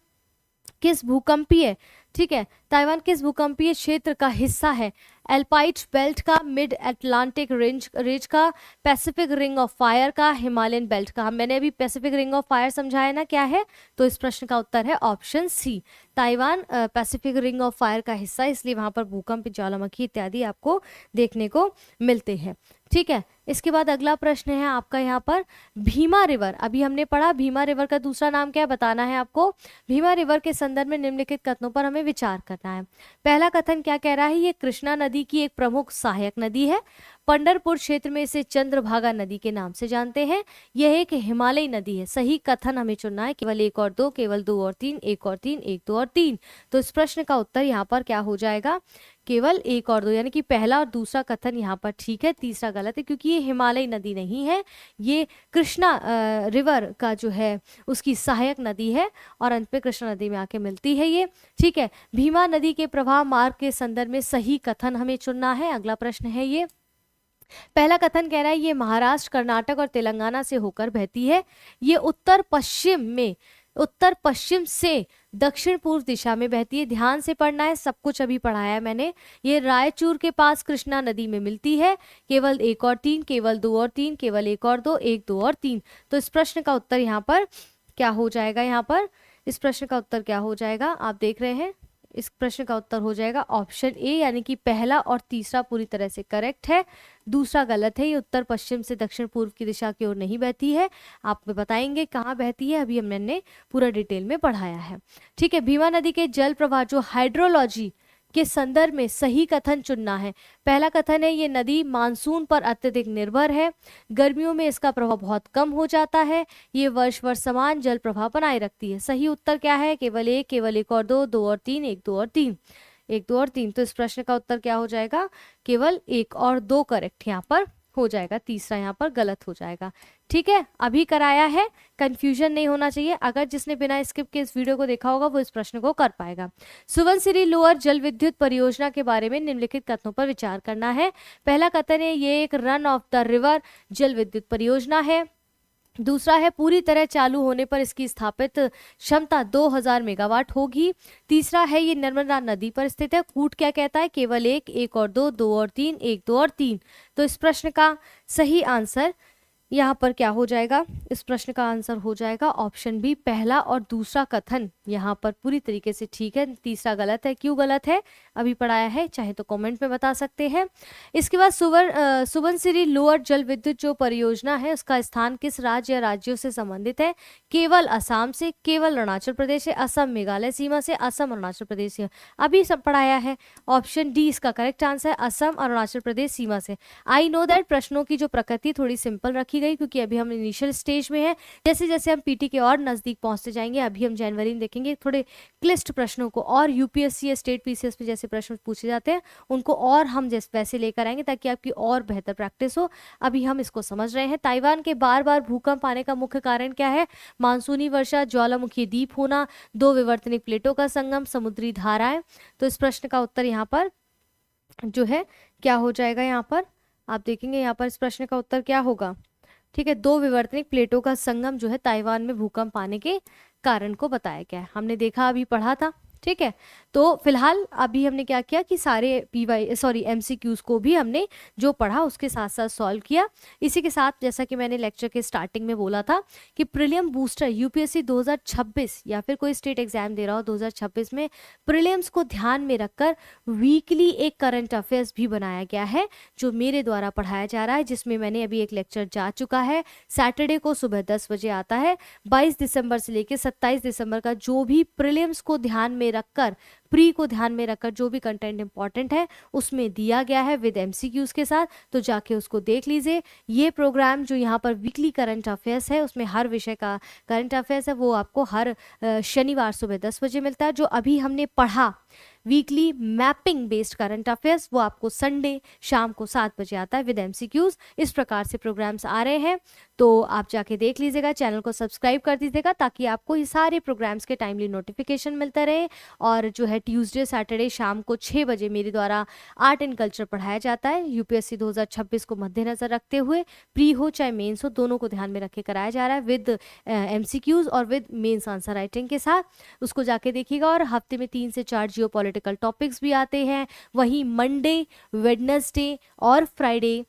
किस भूकंपीय, ठीक है, ताइवान किस भूकंपीय क्षेत्र का हिस्सा है? एल्पाइट बेल्ट का, मिड अटलांटिक रेंज का, पैसिफिक रिंग ऑफ फायर का, हिमालयन बेल्ट का। मैंने अभी पैसिफिक रिंग ऑफ फायर समझाया ना क्या है, तो इस प्रश्न का उत्तर है option C. Taiwan Pacific Ring of Fire का हिस्सा, इसलिए वहां पर भूकंप, ज्वालामुखी इत्यादि आपको देखने को मिलते हैं। ठीक है, इसके बाद अगला प्रश्न है आपका यहाँ पर भीमा रिवर। अभी हमने पढ़ा भीमा रिवर का दूसरा नाम क्या है, बताना है आपको। भीमा रिवर के संदर्भ में निम्नलिखित कथनों पर हमें विचार करना है। पहला कथन क्या कह रहा है, ये कृष्णा नदी की एक प्रमुख सहायक नदी है। पंढरपुर क्षेत्र में इसे चंद्रभागा नदी के नाम से जानते हैं। यह एक हिमालयी नदी है। सही कथन हमें चुनना है, केवल एक और दो, केवल दो और तीन, एक और तीन, एक दो और तीन। तो इस प्रश्न का उत्तर यहाँ पर क्या हो जाएगा, केवल एक और दो, यानी कि पहला और दूसरा कथन यहाँ पर ठीक है, तीसरा गलत है, क्योंकि ये हिमालयी नदी नहीं है, ये कृष्णा रिवर का जो है उसकी सहायक नदी है और अंत में कृष्णा नदी में आके मिलती है ये। ठीक है, भीमा नदी के प्रवाह मार्ग के संदर्भ में सही कथन हमें चुनना है। अगला प्रश्न है ये, पहला कथन कह रहा है ये महाराष्ट्र, कर्नाटक और तेलंगाना से होकर बहती है। ये उत्तर पश्चिम से दक्षिण पूर्व दिशा में बहती है। ध्यान से पढ़ना है, सब कुछ अभी पढ़ाया है मैंने। ये रायचूर के पास कृष्णा नदी में मिलती है। केवल एक और तीन, केवल दो और तीन, केवल एक और दो, एक दो और तीन। तो इस प्रश्न का उत्तर यहाँ पर क्या हो जाएगा, यहाँ पर इस प्रश्न का उत्तर क्या हो जाएगा, आप देख रहे हैं, इस प्रश्न का उत्तर हो जाएगा ऑप्शन ए, यानी कि पहला और तीसरा पूरी तरह से करेक्ट है, दूसरा गलत है। ये उत्तर पश्चिम से दक्षिण पूर्व की दिशा की ओर नहीं बहती है। आप बताएंगे कहाँ बहती है, अभी हमने पूरा डिटेल में पढ़ाया है। ठीक है, भीमा नदी के जल प्रवाह जो हाइड्रोलॉजी के संदर्भ में सही कथन चुनना है। पहला कथन है ये नदी मानसून पर अत्यधिक निर्भर है, गर्मियों में इसका प्रभाव बहुत कम हो जाता है, ये वर्ष वर्ष समान जल प्रवाह बनाए रखती है। सही उत्तर क्या है, केवल एक और दो, दो और तीन, एक दो और तीन, एक दो और तीन। तो इस प्रश्न का उत्तर क्या हो जाएगा, केवल एक और दो करेक्ट यहाँ पर हो जाएगा, तीसरा यहाँ पर गलत हो जाएगा। ठीक है, अभी कराया है, कंफ्यूजन नहीं होना चाहिए। अगर जिसने बिना स्किप के इस वीडियो को देखा होगा वो इस प्रश्न को कर पाएगा। सुबनसिरी लोअर जल विद्युत परियोजना के बारे में निम्नलिखित कथनों पर विचार करना है। पहला कथन है ये एक रन ऑफ द रिवर जल विद्युत परियोजना है। दूसरा है पूरी तरह चालू होने पर इसकी स्थापित क्षमता 2000 मेगावाट होगी। तीसरा है ये नर्मदा नदी पर स्थित है। कूट क्या कहता है, केवल एक और दो, दो और तीन, एक दो और तीन। तो इस प्रश्न का सही आंसर यहाँ पर क्या हो जाएगा, इस प्रश्न का आंसर हो जाएगा ऑप्शन बी, पहला और दूसरा कथन यहाँ पर पूरी तरीके से ठीक है, तीसरा गलत है। क्यों गलत है अभी पढ़ाया है, चाहे तो कमेंट में बता सकते हैं। इसके बाद सुबनसिरी लोअर जल विद्युत जो परियोजना है उसका स्थान किस राज्य या राज्यों से संबंधित है, केवल असम से, केवल अरुणाचल प्रदेश से, असम मेघालय सीमा से, असम अरुणाचल प्रदेश से। अभी सब पढ़ाया है, ऑप्शन डी इसका करेक्ट आंसर है, असम अरुणाचल प्रदेश सीमा से। आई नो दैट प्रश्नों की जो प्रकृति थोड़ी सिंपल रखी गई, क्योंकि अभी हम इनिशियल स्टेज में हैं। जैसे जैसे हम पीटी के और नजदीक पहुंचते जाएंगे, अभी हम जनवरी में देखेंगे थोड़े क्लिष्ट प्रश्नों को, और यूपीएससी या स्टेट पीसीएस में जैसे प्रश्न पूछे जाते हैं उनको और हम जैसे वैसे लेकर आएंगे ताकि आपकी और बेहतर प्रैक्टिस हो। अभी हम इसको समझ रहे हैं। ताइवान के बार बार भूकंप आने का मुख्य कारण क्या है, मानसूनी वर्षा, ज्वालामुखी द्वीप होना, दो विवर्तनिक प्लेटों का संगम, समुद्री धाराएं। तो इस प्रश्न का उत्तर यहाँ पर जो है क्या हो जाएगा, यहाँ पर आप देखेंगे यहाँ पर इस प्रश्न का उत्तर क्या होगा। ठीक है, दो विवर्तनिक प्लेटों का संगम जो है ताइवान में भूकंप आने के कारण को बताया गया है, हमने देखा अभी पढ़ा था। ठीक है, तो फिलहाल अभी हमने क्या किया कि सारे एमसीक्यूज को भी हमने जो पढ़ा उसके साथ साथ सॉल्व किया। इसी के साथ जैसा कि मैंने लेक्चर के स्टार्टिंग में बोला था कि प्रीलियम बूस्टर यूपीएससी 2026 या फिर कोई स्टेट एग्जाम दे रहा हो 2026 में प्रीलियम्स को ध्यान में रखकर वीकली एक करंट अफेयर्स भी बनाया गया है जो मेरे द्वारा पढ़ाया जा रहा है, जिसमें मैंने अभी एक लेक्चर जा चुका है। सैटरडे को सुबह 10 बजे आता है। 22 दिसंबर से लेकर 27 दिसंबर का जो भी प्रीलियम्स को ध्यान में रखकर, प्री को ध्यान में रखकर जो भी कंटेंट इंपॉर्टेंट है उसमें दिया गया है विद एमसीक्यूज के साथ, तो जाके उसको देख लीजिए। ये प्रोग्राम जो यहाँ पर वीकली करंट अफेयर्स है उसमें हर विषय का करंट अफेयर्स है वो आपको हर शनिवार सुबह 10 बजे मिलता है। जो अभी हमने पढ़ा weekly mapping based current affairs, वो आपको संडे शाम को 7 बजे आता है विद एमसीक्यूज। इस प्रकार से प्रोग्राम्स आ रहे हैं, तो आप जाके देख लीजिएगा, चैनल को सब्सक्राइब कर दीजिएगा ताकि आपको ये सारे प्रोग्राम्स के टाइमली नोटिफिकेशन मिलता रहे। और जो है ट्यूसडे सैटरडे शाम को 6 बजे मेरे द्वारा आर्ट एंड कल्चर पढ़ाया जाता है। यूपीएससी 2026 को मद्देनजर रखते हुए प्री हो चाहे मेंस हो, दोनों को ध्यान में रख के कराया जा रहा है विद एमसीक्यूज और विद मेंस आंसर राइटिंग के साथ। उसको जाके देखिएगा। और हफ्ते में 3 से 4 जियो पॉलिटिकल टॉपिक्स भी आते हैं। वहीं मंडे, वेडनेसडे और फ्राइडे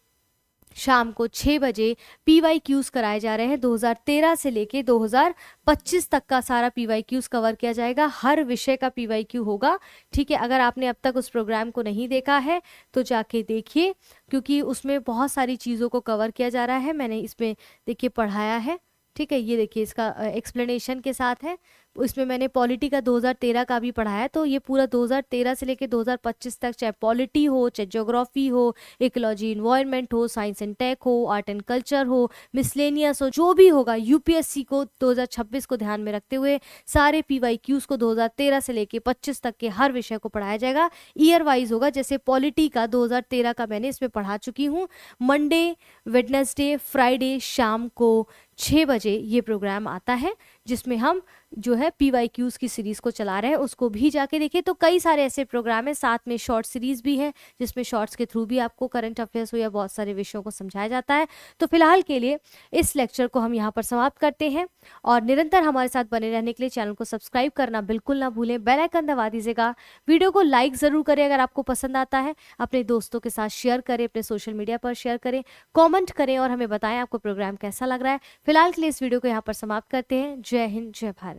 शाम को 6 बजे PYQs कराए जा रहे हैं। 2013 से लेके 2025 तक का सारा PYQs कवर किया जाएगा। हर विषय का PYQ होगा, ठीक है। अगर आपने अब तक उस प्रोग्राम को नहीं देखा है तो जाके देखिए, क्योंकि उसमें बहुत सारी चीज़ों को कवर किया जा रहा है। मैंने इसमें देखिए पढ़ाया है, ठीक है। ये देखिए इसका एक्सप्लेनेशन के साथ है। इसमें मैंने पॉलिटी का 2013 का भी पढ़ाया है। तो ये पूरा 2013 से लेकर 2025 तक, चाहे पॉलिटी हो, चाहे ज्योग्राफी हो, इकोलॉजी इन्वायरमेंट हो, साइंस एंड टेक हो, आर्ट एंड कल्चर हो, मिसलेनियस हो, जो भी होगा यूपीएससी को 2026 को ध्यान में रखते हुए सारे PYQs को 2013 से लेकर 25 तक के हर विषय को पढ़ाया जाएगा। ईयर वाइज होगा। जैसे पॉलिटी का 2013 का मैंने इसमें पढ़ा चुकी हूँ। मंडे, वेडनेसडे, फ्राइडे शाम को 6 बजे ये प्रोग्राम आता है, जिसमें हम जो है PYQs की सीरीज को चला रहे हैं। उसको भी जाके देखिए। तो कई सारे ऐसे प्रोग्राम है, साथ में शॉर्ट सीरीज भी है जिसमें शॉर्ट्स के थ्रू भी आपको करंट अफेयर्स हो या बहुत सारे विषयों को समझाया जाता है। तो फिलहाल के लिए इस लेक्चर को हम यहाँ पर समाप्त करते हैं। और निरंतर हमारे साथ बने रहने के लिए चैनल को सब्सक्राइब करना बिल्कुल ना भूलें, बेल आइकन दबा दीजिएगा। वीडियो को लाइक ज़रूर करें अगर आपको पसंद आता है, अपने दोस्तों के साथ शेयर करें, अपने सोशल मीडिया पर शेयर करें, कॉमेंट करें और हमें बताएं आपको प्रोग्राम कैसा लग रहा है। फिलहाल के लिए इस वीडियो को यहाँ पर समाप्त करते हैं। जय हिंद, जय भारत।